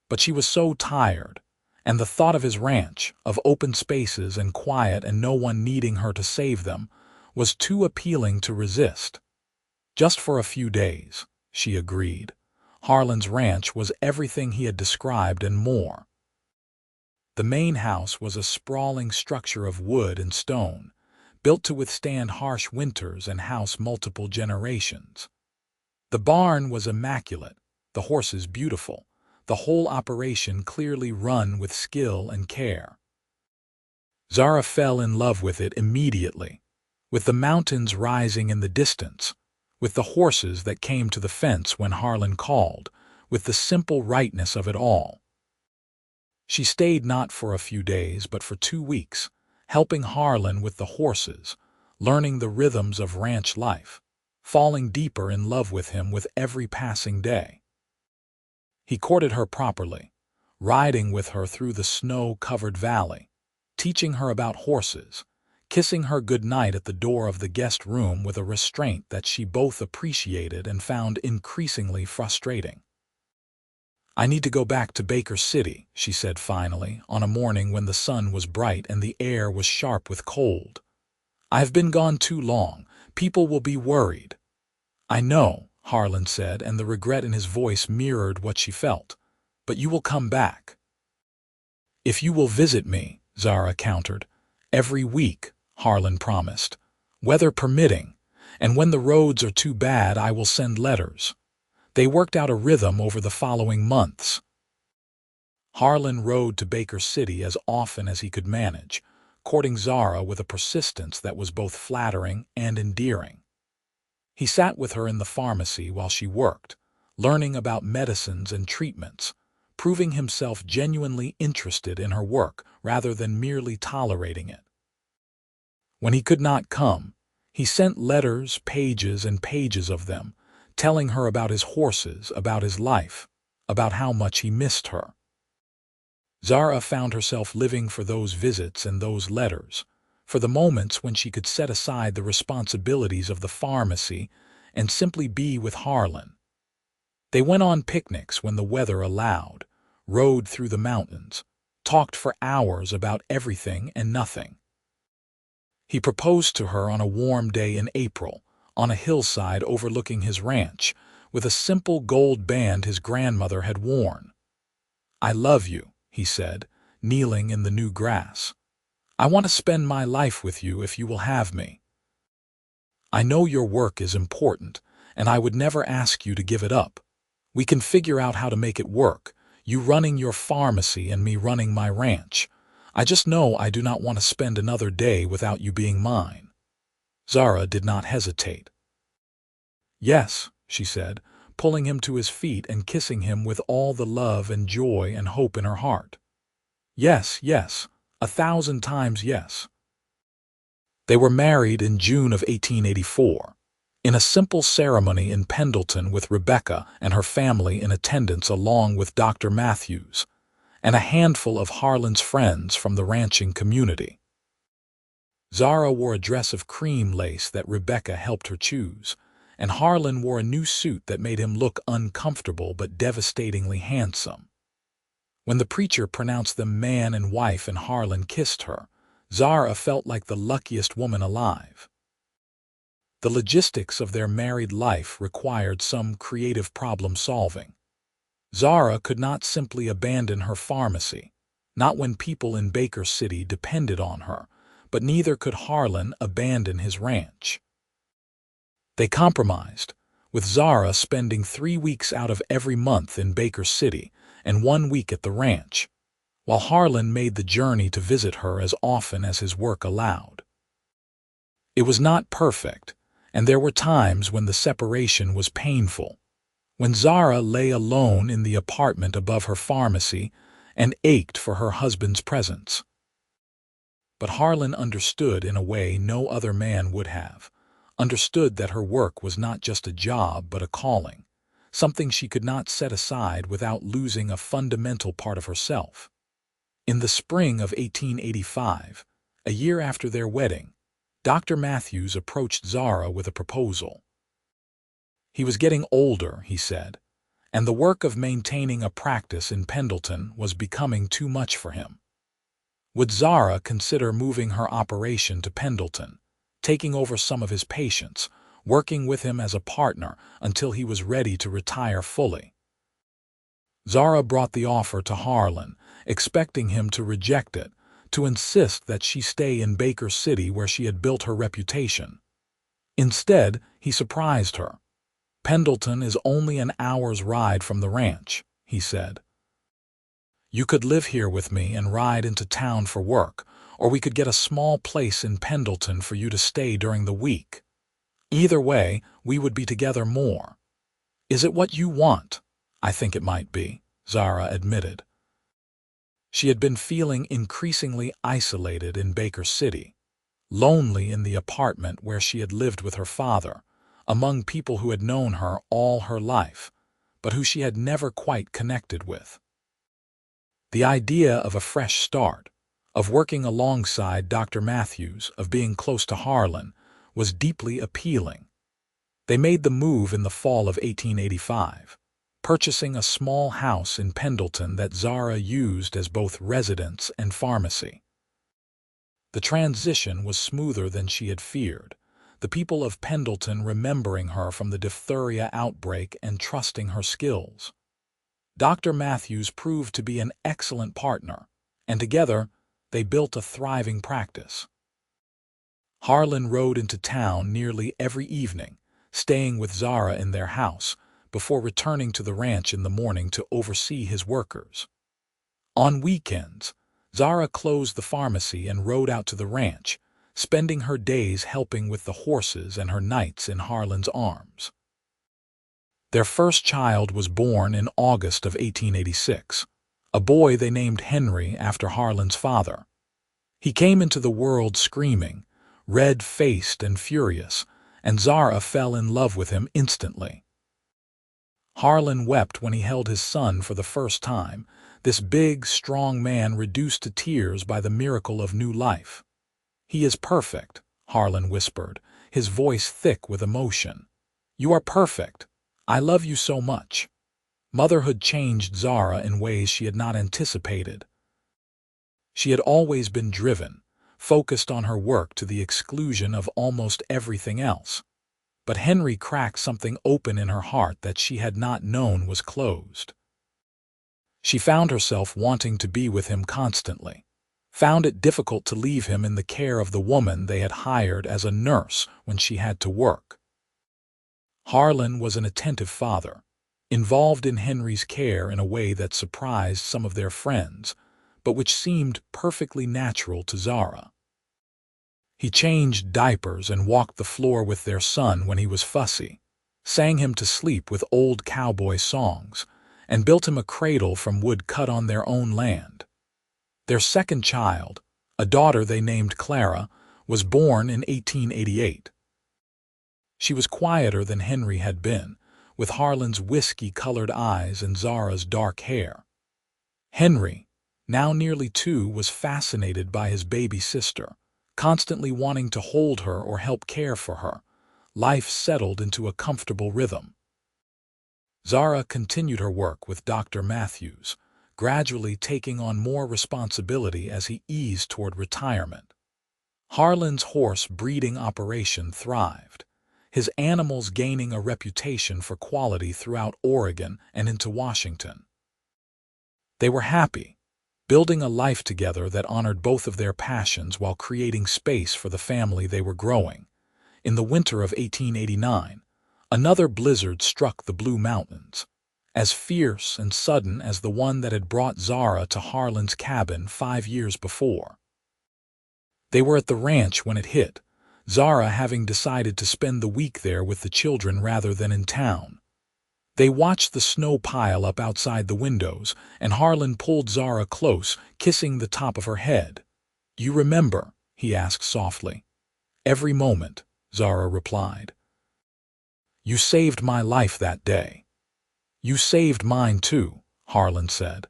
But she was so tired, and the thought of his ranch, of open spaces and quiet and no one needing her to save them, was too appealing to resist. Just for a few days, she agreed. Harlan's ranch was everything he had described and more. The main house was a sprawling structure of wood and stone, built to withstand harsh winters and house multiple generations. The barn was immaculate, the horses beautiful, the whole operation clearly run with skill and care. Zara fell in love with it immediately, with the mountains rising in the distance, with the horses that came to the fence when Harlan called, with the simple rightness of it all. She stayed not for a few days but for 2 weeks, helping Harlan with the horses, learning the rhythms of ranch life, falling deeper in love with him with every passing day. He courted her properly, riding with her through the snow-covered valley, teaching her about horses, kissing her goodnight at the door of the guest room with a restraint that she both appreciated and found increasingly frustrating. "I need to go back to Baker City," she said finally, on a morning when the sun was bright and the air was sharp with cold. "I have been gone too long. People will be worried." "I know," Harlan said, and the regret in his voice mirrored what she felt. "But you will come back." "If you will visit me," Zara countered. "Every week," Harlan promised. "Weather permitting, and when the roads are too bad I will send letters." They worked out a rhythm over the following months. Harlan rode to Baker City as often as he could manage, courting Zara with a persistence that was both flattering and endearing. He sat with her in the pharmacy while she worked, learning about medicines and treatments, proving himself genuinely interested in her work rather than merely tolerating it. When he could not come, he sent letters, pages and pages of them, telling her about his horses, about his life, about how much he missed her. Zara found herself living for those visits and those letters, for the moments when she could set aside the responsibilities of the pharmacy and simply be with Harlan. They went on picnics when the weather allowed, rode through the mountains, talked for hours about everything and nothing. He proposed to her on a warm day in April, on a hillside overlooking his ranch, with a simple gold band his grandmother had worn. "I love you," he said, kneeling in the new grass. "I want to spend my life with you if you will have me. I know your work is important, and I would never ask you to give it up. We can figure out how to make it work, you running your pharmacy and me running my ranch. I just know I do not want to spend another day without you being mine." Zara did not hesitate. "Yes," she said, pulling him to his feet and kissing him with all the love and joy and hope in her heart. "Yes, yes, 1,000 times yes." They were married in June of 1884, in a simple ceremony in Pendleton with Rebecca and her family in attendance along with Dr. Matthews and a handful of Harlan's friends from the ranching community. Zara wore a dress of cream lace that Rebecca helped her choose, and Harlan wore a new suit that made him look uncomfortable but devastatingly handsome. When the preacher pronounced them man and wife and Harlan kissed her, Zara felt like the luckiest woman alive. The logistics of their married life required some creative problem-solving. Zara could not simply abandon her pharmacy, not when people in Baker City depended on her, but neither could Harlan abandon his ranch. They compromised, with Zara spending 3 weeks out of every month in Baker City and 1 week at the ranch, while Harlan made the journey to visit her as often as his work allowed. It was not perfect, and there were times when the separation was painful, when Zara lay alone in the apartment above her pharmacy and ached for her husband's presence. But Harlan understood in a way no other man would have, understood that her work was not just a job but a calling, something she could not set aside without losing a fundamental part of herself. In the spring of 1885, a year after their wedding, Dr. Matthews approached Zara with a proposal. He was getting older, he said, and the work of maintaining a practice in Pendleton was becoming too much for him. Would Zara consider moving her operation to Pendleton, taking over some of his patients, working with him as a partner until he was ready to retire fully? Zara brought the offer to Harlan, expecting him to reject it, to insist that she stay in Baker City where she had built her reputation. Instead, he surprised her. "Pendleton is only an hour's ride from the ranch," he said. "You could live here with me and ride into town for work, or we could get a small place in Pendleton for you to stay during the week. Either way, we would be together more." "Is it what you want?" "I think it might be," Zara admitted. She had been feeling increasingly isolated in Baker City, lonely in the apartment where she had lived with her father, among people who had known her all her life, but who she had never quite connected with. The idea of a fresh start, of working alongside Dr. Matthews, of being close to Harlan, was deeply appealing. They made the move in the fall of 1885, purchasing a small house in Pendleton that Zara used as both residence and pharmacy. The transition was smoother than she had feared, the people of Pendleton remembering her from the diphtheria outbreak and trusting her skills. Dr. Matthews proved to be an excellent partner, and together they built a thriving practice. Harlan rode into town nearly every evening, staying with Zara in their house, before returning to the ranch in the morning to oversee his workers. On weekends, Zara closed the pharmacy and rode out to the ranch, spending her days helping with the horses and her nights in Harlan's arms. Their first child was born in August of 1886, a boy they named Henry after Harlan's father. He came into the world screaming, red-faced and furious, and Zara fell in love with him instantly. Harlan wept when he held his son for the first time, this big, strong man reduced to tears by the miracle of new life. "He is perfect," Harlan whispered, his voice thick with emotion. "You are perfect. I love you so much." Motherhood changed Zara in ways she had not anticipated. She had always been driven, focused on her work to the exclusion of almost everything else. But Henry cracked something open in her heart that she had not known was closed. She found herself wanting to be with him constantly, found it difficult to leave him in the care of the woman they had hired as a nurse when she had to work. Harlan was an attentive father, involved in Henry's care in a way that surprised some of their friends, but which seemed perfectly natural to Zara. He changed diapers and walked the floor with their son when he was fussy, sang him to sleep with old cowboy songs, and built him a cradle from wood cut on their own land. Their second child, a daughter they named Clara, was born in 1888. She was quieter than Henry had been, with Harlan's whiskey-colored eyes and Zara's dark hair. Henry, now nearly 2, was fascinated by his baby sister, constantly wanting to hold her or help care for her. Life settled into a comfortable rhythm. Zara continued her work with Dr. Matthews, gradually taking on more responsibility as he eased toward retirement. Harlan's horse breeding operation thrived, his animals gaining a reputation for quality throughout Oregon and into Washington. They were happy, building a life together that honored both of their passions while creating space for the family they were growing. In the winter of 1889, another blizzard struck the Blue Mountains, as fierce and sudden as the one that had brought Zara to Harlan's cabin 5 years before. They were at the ranch when it hit, Zara having decided to spend the week there with the children rather than in town. They watched the snow pile up outside the windows, and Harlan pulled Zara close, kissing the top of her head. "You remember?" he asked softly. "Every moment," Zara replied. "You saved my life that day." "You saved mine too," Harlan said.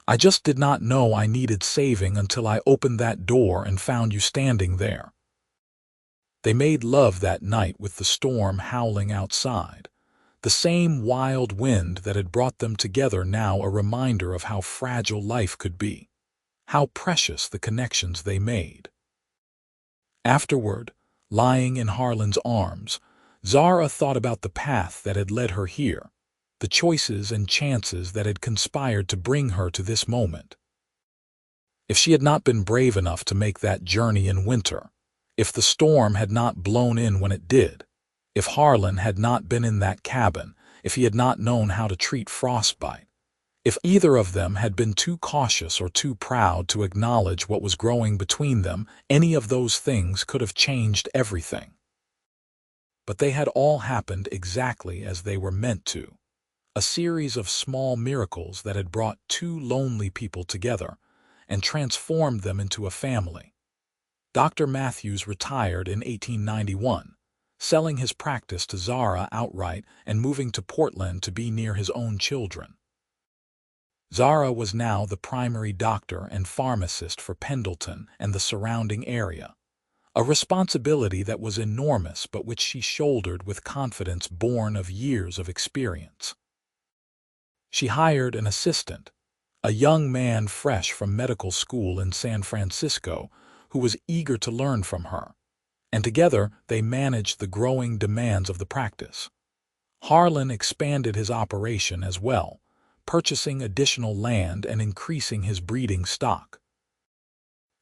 "I just did not know I needed saving until I opened that door and found you standing there." They made love that night with the storm howling outside, the same wild wind that had brought them together now a reminder of how fragile life could be, how precious the connections they made. Afterward, lying in Harlan's arms, Zara thought about the path that had led her here, the choices and chances that had conspired to bring her to this moment. If she had not been brave enough to make that journey in winter, if the storm had not blown in when it did, if Harlan had not been in that cabin, if he had not known how to treat frostbite, if either of them had been too cautious or too proud to acknowledge what was growing between them, any of those things could have changed everything. But they had all happened exactly as they were meant to, a series of small miracles that had brought two lonely people together and transformed them into a family. Dr. Matthews retired in 1891, selling his practice to Zara outright and moving to Portland to be near his own children. Zara was now the primary doctor and pharmacist for Pendleton and the surrounding area, a responsibility that was enormous but which she shouldered with confidence born of years of experience. She hired an assistant, a young man fresh from medical school in San Francisco who was eager to learn from her, and together they managed the growing demands of the practice. Harlan expanded his operation as well, purchasing additional land and increasing his breeding stock.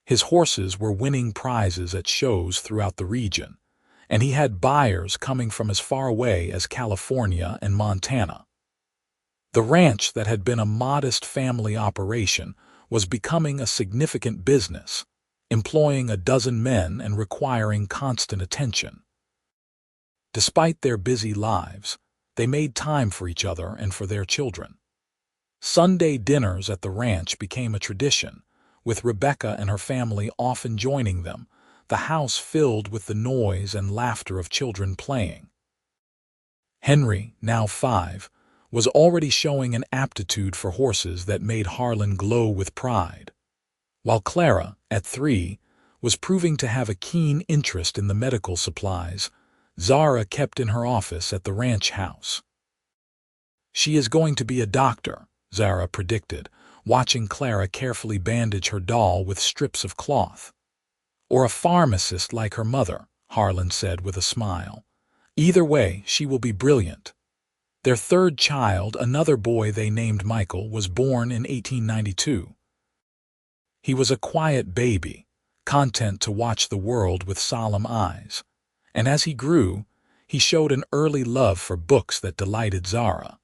His horses were winning prizes at shows throughout the region, and he had buyers coming from as far away as California and Montana. The ranch that had been a modest family operation was becoming a significant business, employing a dozen men and requiring constant attention. Despite their busy lives, They made time for each other and for their children. Sunday dinners at the ranch became a tradition, with Rebecca and her family often joining them, the house filled with the noise and laughter of children playing. Henry, now 5, was already showing an aptitude for horses that made Harlan glow with pride, while Clara, at 3, was proving to have a keen interest in the medical supplies Zara kept in her office at the ranch house. "She is going to be a doctor," Zara predicted, watching Clara carefully bandage her doll with strips of cloth. "Or a pharmacist like her mother," Harlan said with a smile. "Either way, she will be brilliant." Their third child, another boy they named Michael, was born in 1892. He was a quiet baby, content to watch the world with solemn eyes. And as he grew, he showed an early love for books that delighted Zara.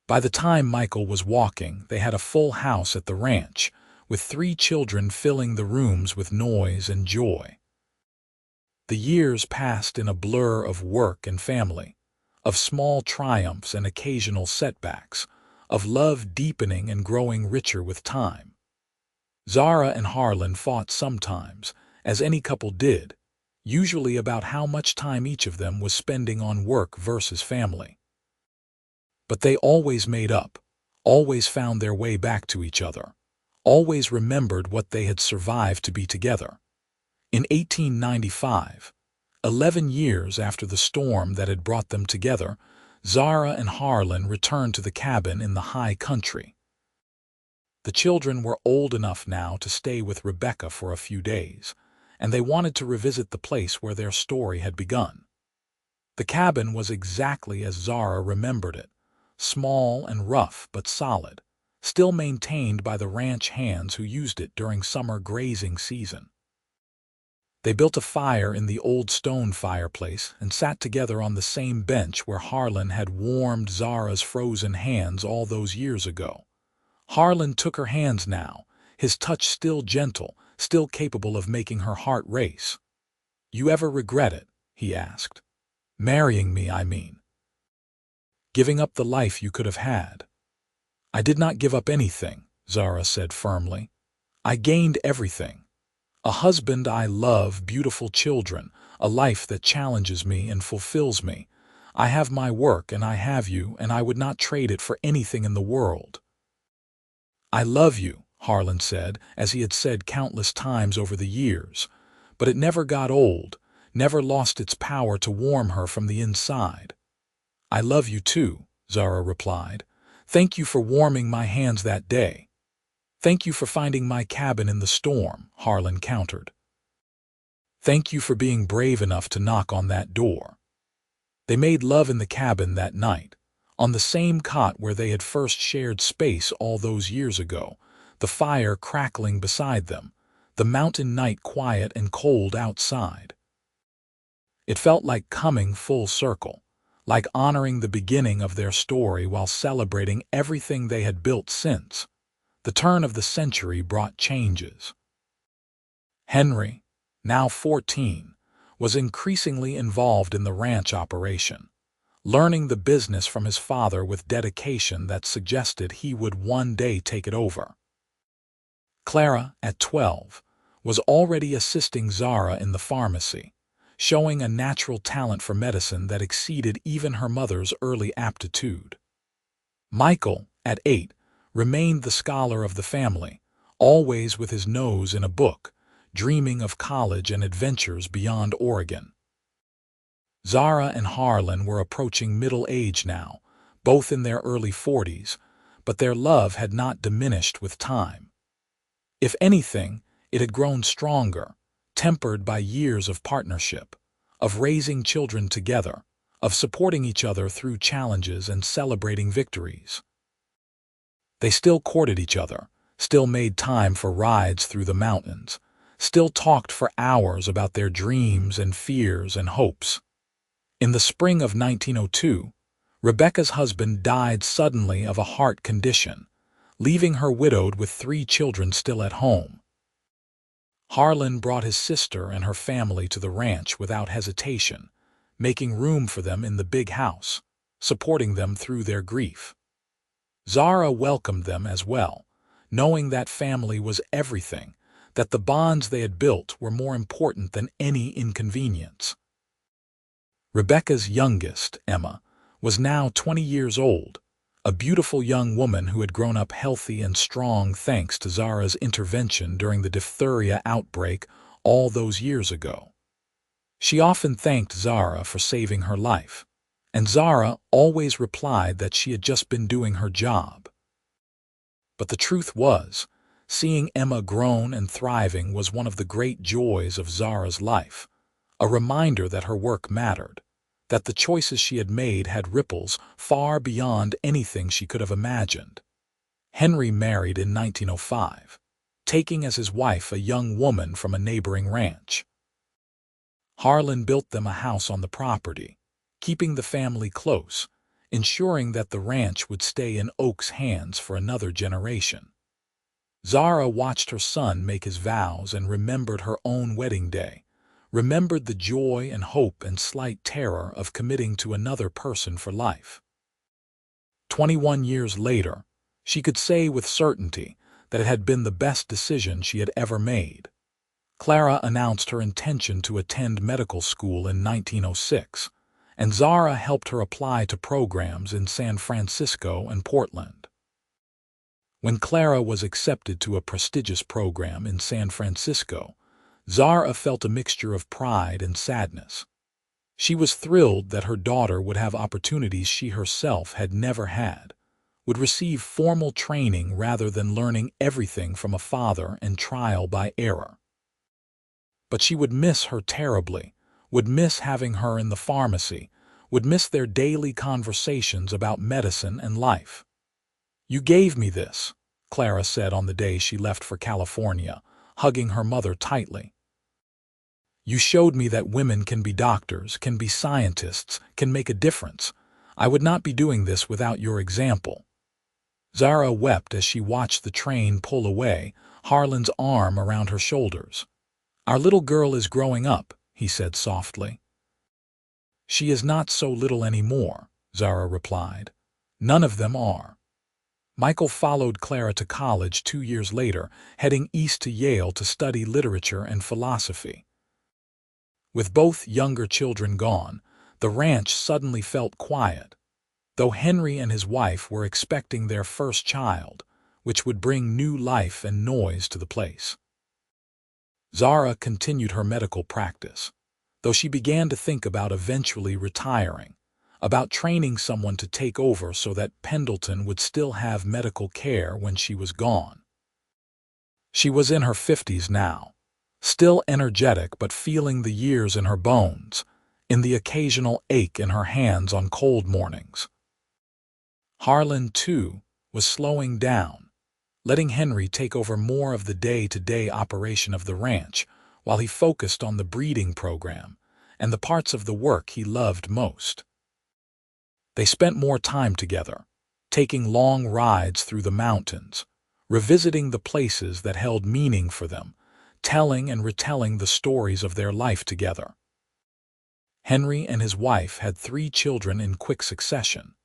By the time Michael was walking, they had a full house at the ranch, with 3 children filling the rooms with noise and joy. The years passed in a blur of work and family, of small triumphs and occasional setbacks, of love deepening and growing richer with time. Zara and Harlan fought sometimes, as any couple did, usually about how much time each of them was spending on work versus family. But they always made up, always found their way back to each other, always remembered what they had survived to be together. In 1895, 11 years after the storm that had brought them together, Zara and Harlan returned to the cabin in the high country. The children were old enough now to stay with Rebecca for a few days, and they wanted to revisit the place where their story had begun. The cabin was exactly as Zara remembered it, small and rough but solid, still maintained by the ranch hands who used it during summer grazing season. They built a fire in the old stone fireplace and sat together on the same bench where Harlan had warmed Zara's frozen hands all those years ago. Harlan took her hands now, his touch still gentle, still capable of making her heart race. "You ever regret it?" he asked. "Marrying me, I mean. Giving up the life you could have had." "I did not give up anything," Zara said firmly. "I gained everything. A husband I love, beautiful children, a life that challenges me and fulfills me. I have my work and I have you, and I would not trade it for anything in the world." "I love you," Harlan said, as he had said countless times over the years, but it never got old, never lost its power to warm her from the inside. "I love you too," Zara replied. "Thank you for warming my hands that day." "Thank you for finding my cabin in the storm," Harlan countered. "Thank you for being brave enough to knock on that door." They made love in the cabin that night, on the same cot where they had first shared space all those years ago, the fire crackling beside them, the mountain night quiet and cold outside. It felt like coming full circle, like honoring the beginning of their story while celebrating everything they had built since. The turn of the century brought changes. Henry, now 14, was increasingly involved in the ranch operation, learning the business from his father with dedication that suggested he would one day take it over. Clara, at 12, was already assisting Zara in the pharmacy, showing a natural talent for medicine that exceeded even her mother's early aptitude. Michael, at 8, remained the scholar of the family, always with his nose in a book, dreaming of college and adventures beyond Oregon. Zara and Harlan were approaching middle age now, both in their early 40s, but their love had not diminished with time. If anything, it had grown stronger, tempered by years of partnership, of raising children together, of supporting each other through challenges and celebrating victories. They still courted each other, still made time for rides through the mountains, still talked for hours about their dreams and fears and hopes. In the spring of 1902, Rebecca's husband died suddenly of a heart condition, leaving her widowed with 3 children still at home. Harlan brought his sister and her family to the ranch without hesitation, making room for them in the big house, supporting them through their grief. Zara welcomed them as well, knowing that family was everything, that the bonds they had built were more important than any inconvenience. Rebecca's youngest, Emma, was now 20 years old, a beautiful young woman who had grown up healthy and strong thanks to Zara's intervention during the diphtheria outbreak all those years ago. She often thanked Zara for saving her life, and Zara always replied that she had just been doing her job. But the truth was, seeing Emma grown and thriving was one of the great joys of Zara's life, a reminder that her work mattered, that the choices she had made had ripples far beyond anything she could have imagined. Henry married in 1905, taking as his wife a young woman from a neighboring ranch. Harlan built them a house on the property, keeping the family close, ensuring that the ranch would stay in Oakes' hands for another generation. Zara watched her son make his vows and remembered her own wedding day, remembered the joy and hope and slight terror of committing to another person for life. 21 years later, she could say with certainty that it had been the best decision she had ever made. Clara announced her intention to attend medical school in 1906, and Zara helped her apply to programs in San Francisco and Portland. When Clara was accepted to a prestigious program in San Francisco, Zara felt a mixture of pride and sadness. She was thrilled that her daughter would have opportunities she herself had never had, would receive formal training rather than learning everything from a father and trial by error. But she would miss her terribly, would miss having her in the pharmacy, would miss their daily conversations about medicine and life. "You gave me this," Clara said on the day she left for California, hugging her mother tightly. "You showed me that women can be doctors, can be scientists, can make a difference. I would not be doing this without your example." Zara wept as she watched the train pull away, Harlan's arm around her shoulders. "Our little girl is growing up," he said softly. "She is not so little anymore," Zara replied. "None of them are." Michael followed Clara to college 2 years later, heading east to Yale to study literature and philosophy. With both younger children gone, the ranch suddenly felt quiet, though Henry and his wife were expecting their first child, which would bring new life and noise to the place. Zara continued her medical practice, though she began to think about eventually retiring, about training someone to take over so that Pendleton would still have medical care when she was gone. She was in her 50s now, still energetic but feeling the years in her bones, in the occasional ache in her hands on cold mornings. Harlan, too, was slowing down, letting Henry take over more of the day-to-day operation of the ranch while he focused on the breeding program and the parts of the work he loved most. They spent more time together, taking long rides through the mountains, revisiting the places that held meaning for them, telling and retelling the stories of their life together. Henry and his wife had 3 children in quick succession,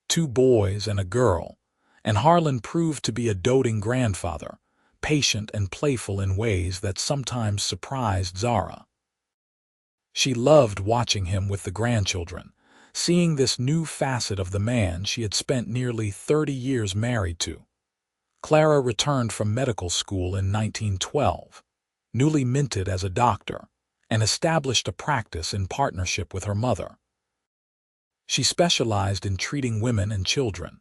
2 boys and a girl, and Harlan proved to be a doting grandfather, patient and playful in ways that sometimes surprised Zara. She loved watching him with the grandchildren, seeing this new facet of the man she had spent nearly 30 years married to. Clara returned from medical school in 1912, newly minted as a doctor, and established a practice in partnership with her mother. She specialized in treating women and children,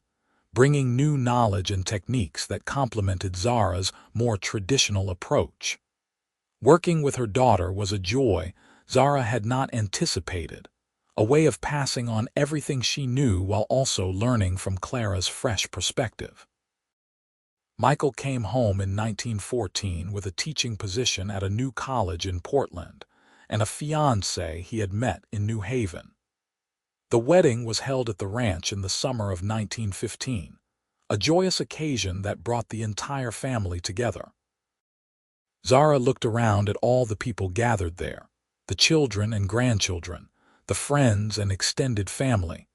bringing new knowledge and techniques that complemented Zara's more traditional approach. Working with her daughter was a joy Zara had not anticipated, a way of passing on everything she knew while also learning from Clara's fresh perspective. Michael came home in 1914 with a teaching position at a new college in Portland and a fiancée he had met in New Haven. The wedding was held at the ranch in the summer of 1915, a joyous occasion that brought the entire family together. Zara looked around at all the people gathered there, the children and grandchildren, the friends and extended family,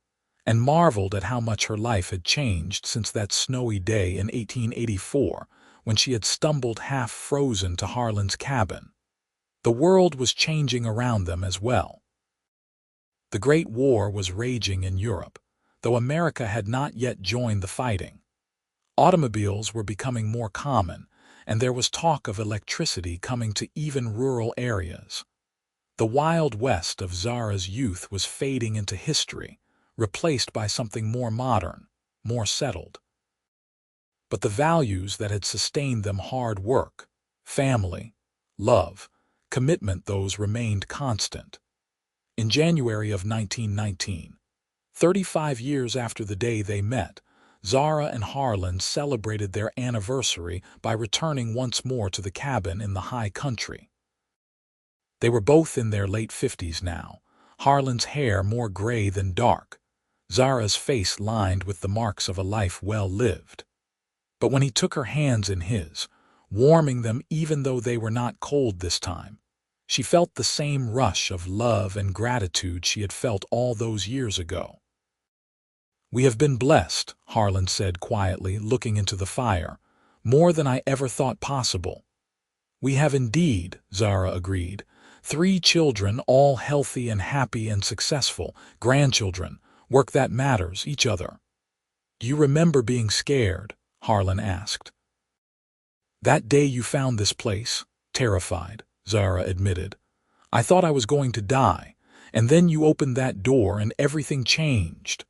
and marveled at how much her life had changed since that snowy day in 1884 when she had stumbled half-frozen to Harlan's cabin. The world was changing around them as well. The Great War was raging in Europe, though America had not yet joined the fighting. Automobiles were becoming more common, and there was talk of electricity coming to even rural areas. The Wild West of Zara's youth was fading into history, replaced by something more modern, more settled. But the values that had sustained them, hard work, family, love, commitment, those remained constant. In January of 1919, 35 years after the day they met, Zara and Harlan celebrated their anniversary by returning once more to the cabin in the high country. They were both in their late 50s now, Harlan's hair more gray than dark, Zara's face lined with the marks of a life well lived. But when he took her hands in his, warming them even though they were not cold this time, she felt the same rush of love and gratitude she had felt all those years ago. "We have been blessed," Harlan said quietly, looking into the fire, "more than I ever thought possible." "We have indeed," Zara agreed. 3 children, all healthy and happy and successful, grandchildren, work that matters, each other." "Do you remember being scared?" Harlan asked. "That day you found this place, terrified," Zara admitted. "I thought I was going to die, and then you opened that door and everything changed."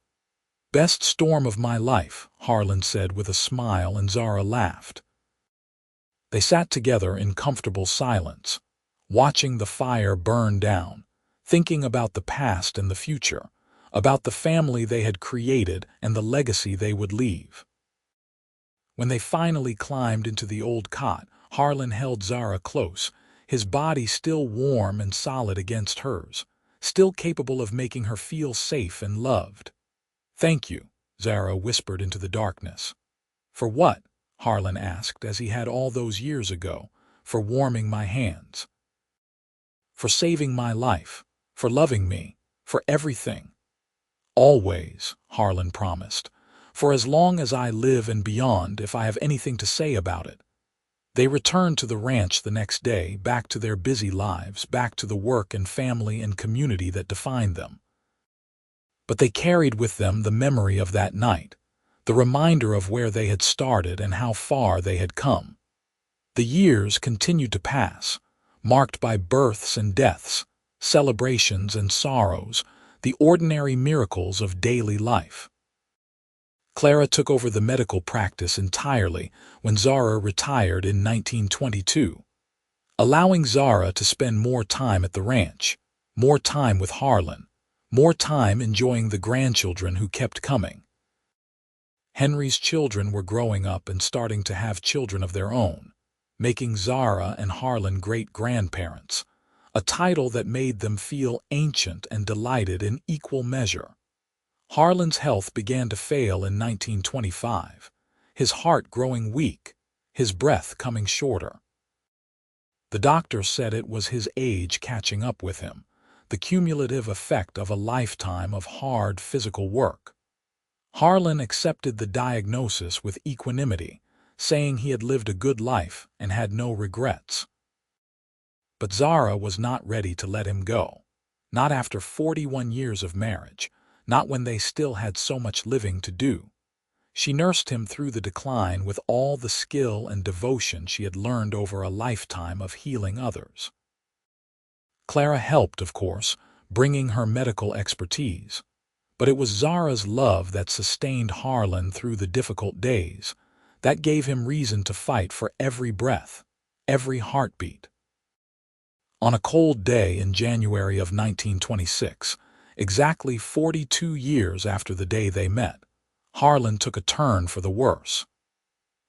"Best storm of my life," Harlan said with a smile, and Zara laughed. They sat together in comfortable silence, watching the fire burn down, thinking about the past and the future, about the family they had created and the legacy they would leave. When they finally climbed into the old cot, Harlan held Zara close, his body still warm and solid against hers, still capable of making her feel safe and loved. "Thank you," Zara whispered into the darkness. "For what?" Harlan asked, as he had all those years ago. "For warming my hands. For saving my life. For loving me. For everything." "Always," Harlan promised. "For as long as I live and beyond, if I have anything to say about it." They returned to the ranch the next day, back to their busy lives, back to the work and family and community that defined them. But they carried with them the memory of that night, the reminder of where they had started and how far they had come. The years continued to pass, marked by births and deaths, celebrations and sorrows, the ordinary miracles of daily life. Clara took over the medical practice entirely when Zara retired in 1922, allowing Zara to spend more time at the ranch, more time with Harlan, more time enjoying the grandchildren who kept coming. Henry's children were growing up and starting to have children of their own, making Zara and Harlan great-grandparents, a title that made them feel ancient and delighted in equal measure. Harlan's health began to fail in 1925, his heart growing weak, his breath coming shorter. The doctor said it was his age catching up with him, the cumulative effect of a lifetime of hard physical work. Harlan accepted the diagnosis with equanimity, saying he had lived a good life and had no regrets. But Zara was not ready to let him go, not after 41 years of marriage, not when they still had so much living to do. She nursed him through the decline with all the skill and devotion she had learned over a lifetime of healing others. Clara helped, of course, bringing her medical expertise, but it was Zara's love that sustained Harlan through the difficult days, that gave him reason to fight for every breath, every heartbeat. On a cold day in January of 1926, exactly 42 years after the day they met, Harlan took a turn for the worse.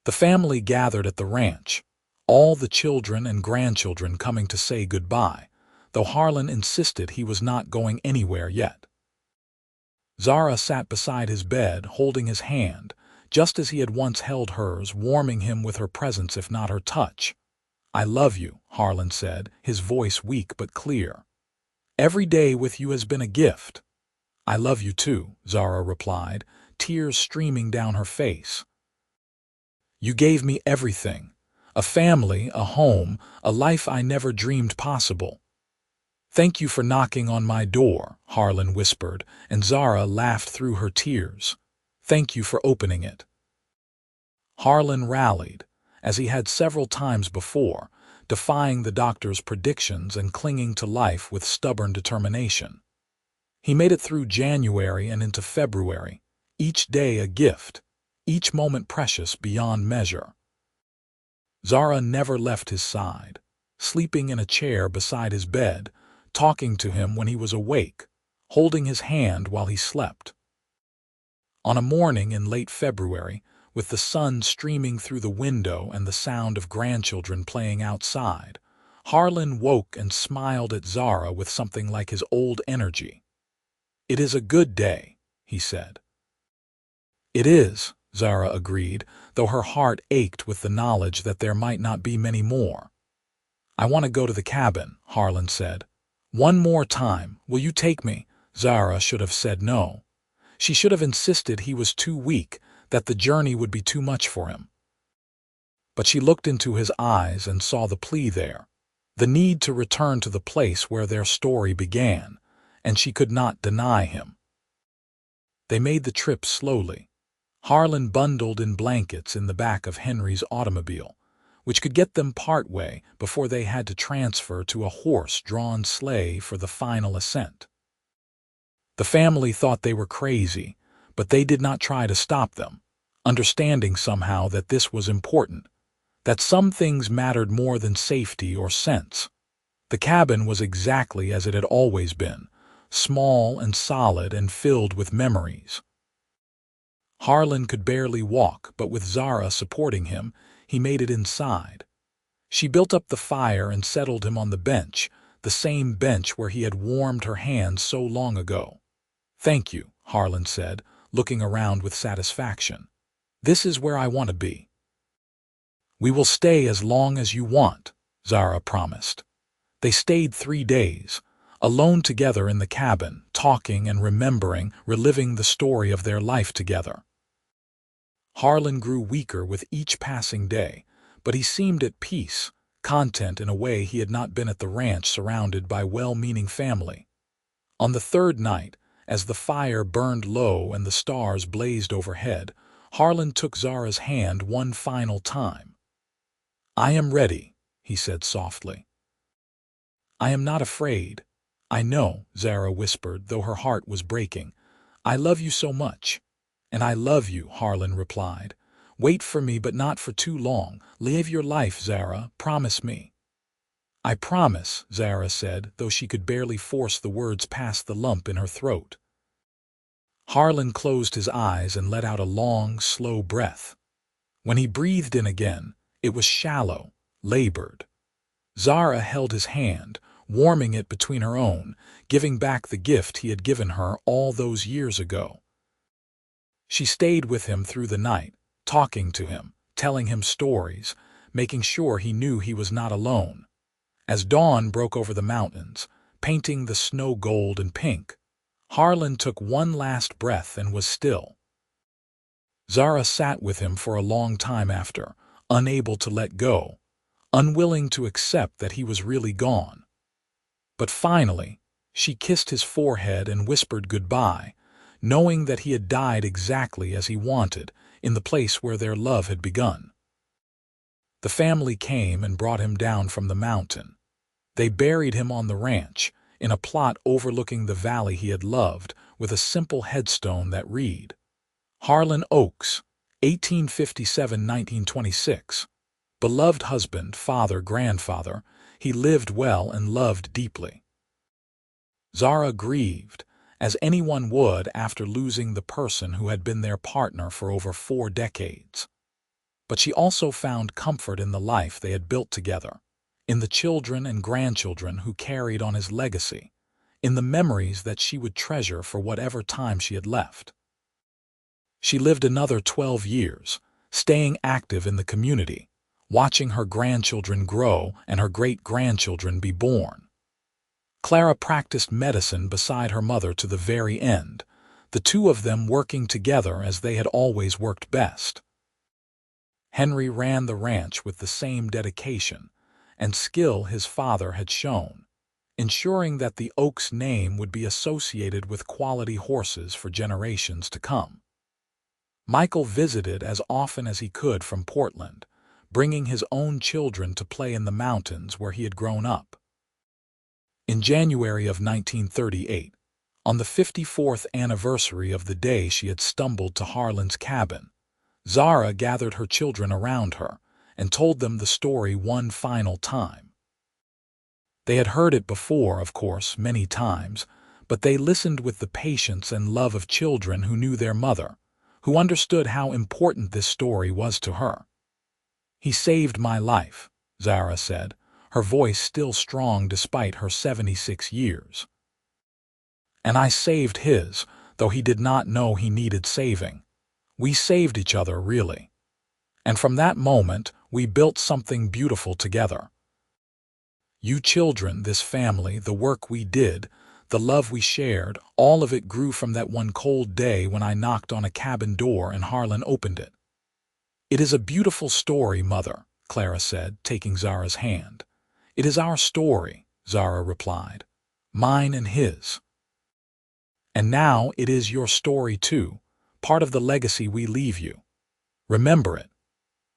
The family gathered at the ranch, all the children and grandchildren coming to say goodbye, though Harlan insisted he was not going anywhere yet. Zara sat beside his bed, holding his hand, just as he had once held hers, warming him with her presence if not her touch. "I love you," Harlan said, his voice weak but clear. "Every day with you has been a gift. I love you too, Zara replied, tears streaming down her face. You gave me everything. A family, a home, a life I never dreamed possible. Thank you for knocking on my door, Harlan whispered, and Zara laughed through her tears. Thank you for opening it. Harlan rallied, as he had several times before, defying the doctor's predictions and clinging to life with stubborn determination. He made it through January and into February, each day a gift, each moment precious beyond measure. Zara never left his side, sleeping in a chair beside his bed, talking to him when he was awake, holding his hand while he slept. On a morning in late February, with the sun streaming through the window and the sound of grandchildren playing outside, Harlan woke and smiled at Zara with something like his old energy. "It is a good day," he said. "It is," Zara agreed, though her heart ached with the knowledge that there might not be many more. "I want to go to the cabin," Harlan said. "One more time, will you take me?" Zara should have said no. She should have insisted he was too weak, that the journey would be too much for him. But she looked into his eyes and saw the plea there, the need to return to the place where their story began, and she could not deny him. They made the trip slowly. Harlan bundled in blankets in the back of Henry's automobile, which could get them part way before they had to transfer to a horse-drawn sleigh for the final ascent. The family thought they were crazy, but they did not try to stop them, understanding somehow that this was important, that some things mattered more than safety or sense. The cabin was exactly as it had always been, small and solid and filled with memories. Harlan could barely walk, but with Zara supporting him, he made it inside. She built up the fire and settled him on the bench, the same bench where he had warmed her hands so long ago. "Thank you," Harlan said, looking around with satisfaction. "This is where I want to be." "We will stay as long as you want," Zara promised. They stayed 3 days, alone together in the cabin, talking and remembering, reliving the story of their life together. Harlan grew weaker with each passing day, but he seemed at peace, content in a way he had not been at the ranch surrounded by well-meaning family. On the 3rd night, as the fire burned low and the stars blazed overhead, Harlan took Zara's hand one final time. "I am ready," he said softly. "I am not afraid." "I know," Zara whispered, though her heart was breaking. "I love you so much." "And I love you," Harlan replied. "Wait for me, but not for too long. Live your life, Zara. Promise me." "I promise," Zara said, though she could barely force the words past the lump in her throat. Harlan closed his eyes and let out a long, slow breath. When he breathed in again, it was shallow, labored. Zara held his hand, warming it between her own, giving back the gift he had given her all those years ago. She stayed with him through the night, talking to him, telling him stories, making sure he knew he was not alone. As dawn broke over the mountains, painting the snow gold and pink, Harlan took one last breath and was still. Zara sat with him for a long time after, unable to let go, unwilling to accept that he was really gone. But finally, she kissed his forehead and whispered goodbye, knowing that he had died exactly as he wanted, in the place where their love had begun. The family came and brought him down from the mountain. They buried him on the ranch, in a plot overlooking the valley he had loved, with a simple headstone that read, "Harlan Oakes, 1857–1926. Beloved husband, father, grandfather, he lived well and loved deeply." Zara grieved, as anyone would after losing the person who had been their partner for over 4 decades. But she also found comfort in the life they had built together, in the children and grandchildren who carried on his legacy, in the memories that she would treasure for whatever time she had left. She lived another 12 years, staying active in the community, watching her grandchildren grow and her great-grandchildren be born. Clara practiced medicine beside her mother to the very end, the two of them working together as they had always worked best. Henry ran the ranch with the same dedication and skill his father had shown, ensuring that the Oakes name would be associated with quality horses for generations to come. Michael visited as often as he could from Portland, bringing his own children to play in the mountains where he had grown up. In January of 1938, on the 54th anniversary of the day she had stumbled to Harlan's cabin, Zara gathered her children around her and told them the story one final time. They had heard it before, of course, many times, but they listened with the patience and love of children who knew their mother, who understood how important this story was to her. "He saved my life," Zara said, her voice still strong despite her 76 years. "And I saved his, though he did not know he needed saving. We saved each other, really. And from that moment, we built something beautiful together. You children, this family, the work we did, the love we shared, all of it grew from that one cold day when I knocked on a cabin door and Harlan opened it." "It is a beautiful story, Mother," Clara said, taking Zara's hand. "It is our story," Zara replied. "Mine and his. And now it is your story too, part of the legacy we leave you. Remember it.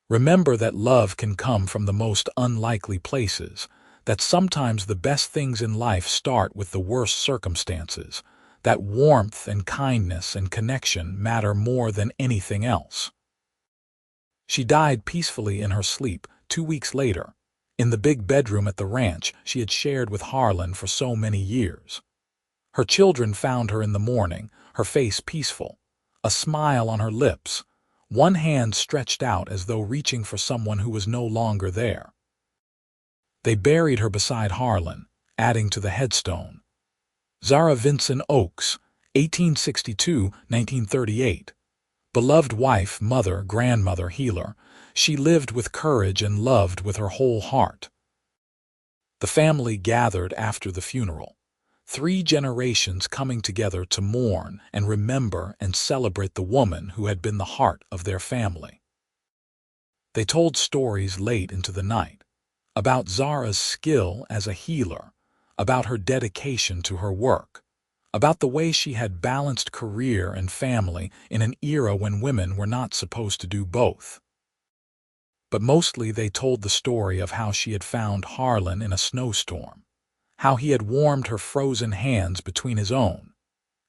Remember that love can come from the most unlikely places, that sometimes the best things in life start with the worst circumstances, that warmth and kindness and connection matter more than anything else." She died peacefully in her sleep 2 weeks later, in the big bedroom at the ranch she had shared with Harlan for so many years. Her children found her in the morning, her face peaceful, a smile on her lips, one hand stretched out as though reaching for someone who was no longer there. They buried her beside Harlan, adding to the headstone, "Zara Vinson Oakes, 1862–1938. Beloved wife, mother, grandmother, healer, she lived with courage and loved with her whole heart." The family gathered after the funeral, 3 generations coming together to mourn and remember and celebrate the woman who had been the heart of their family. They told stories late into the night, about Zara's skill as a healer, about her dedication to her work, about the way she had balanced career and family in an era when women were not supposed to do both. But mostly they told the story of how she had found Harlan in a snowstorm, how he had warmed her frozen hands between his own,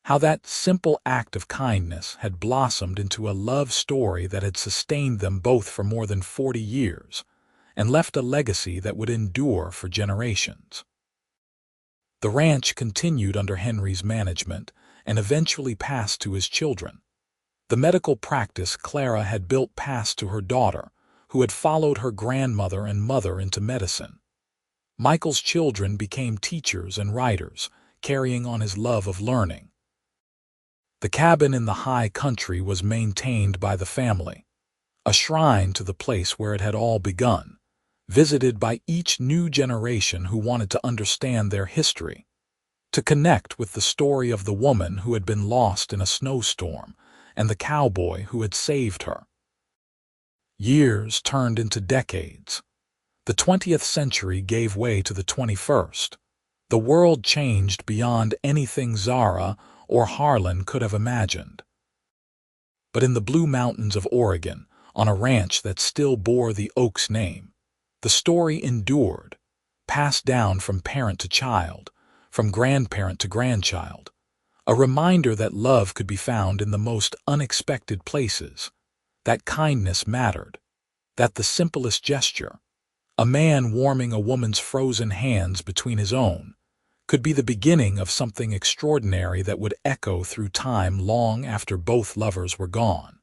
how that simple act of kindness had blossomed into a love story that had sustained them both for more than 40 years and left a legacy that would endure for generations. The ranch continued under Henry's management and eventually passed to his children. The medical practice Clara had built passed to her daughter, who had followed her grandmother and mother into medicine. Michael's children became teachers and writers, carrying on his love of learning. The cabin in the high country was maintained by the family, a shrine to the place where it had all begun, visited by each new generation who wanted to understand their history, to connect with the story of the woman who had been lost in a snowstorm and the cowboy who had saved her. Years turned into decades. The 20th century gave way to the 21st. The world changed beyond anything Zara or Harlan could have imagined. But in the Blue Mountains of Oregon, on a ranch that still bore the Oakes name, the story endured, passed down from parent to child, from grandparent to grandchild, a reminder that love could be found in the most unexpected places, that kindness mattered, that the simplest gesture, a man warming a woman's frozen hands between his own, could be the beginning of something extraordinary that would echo through time long after both lovers were gone.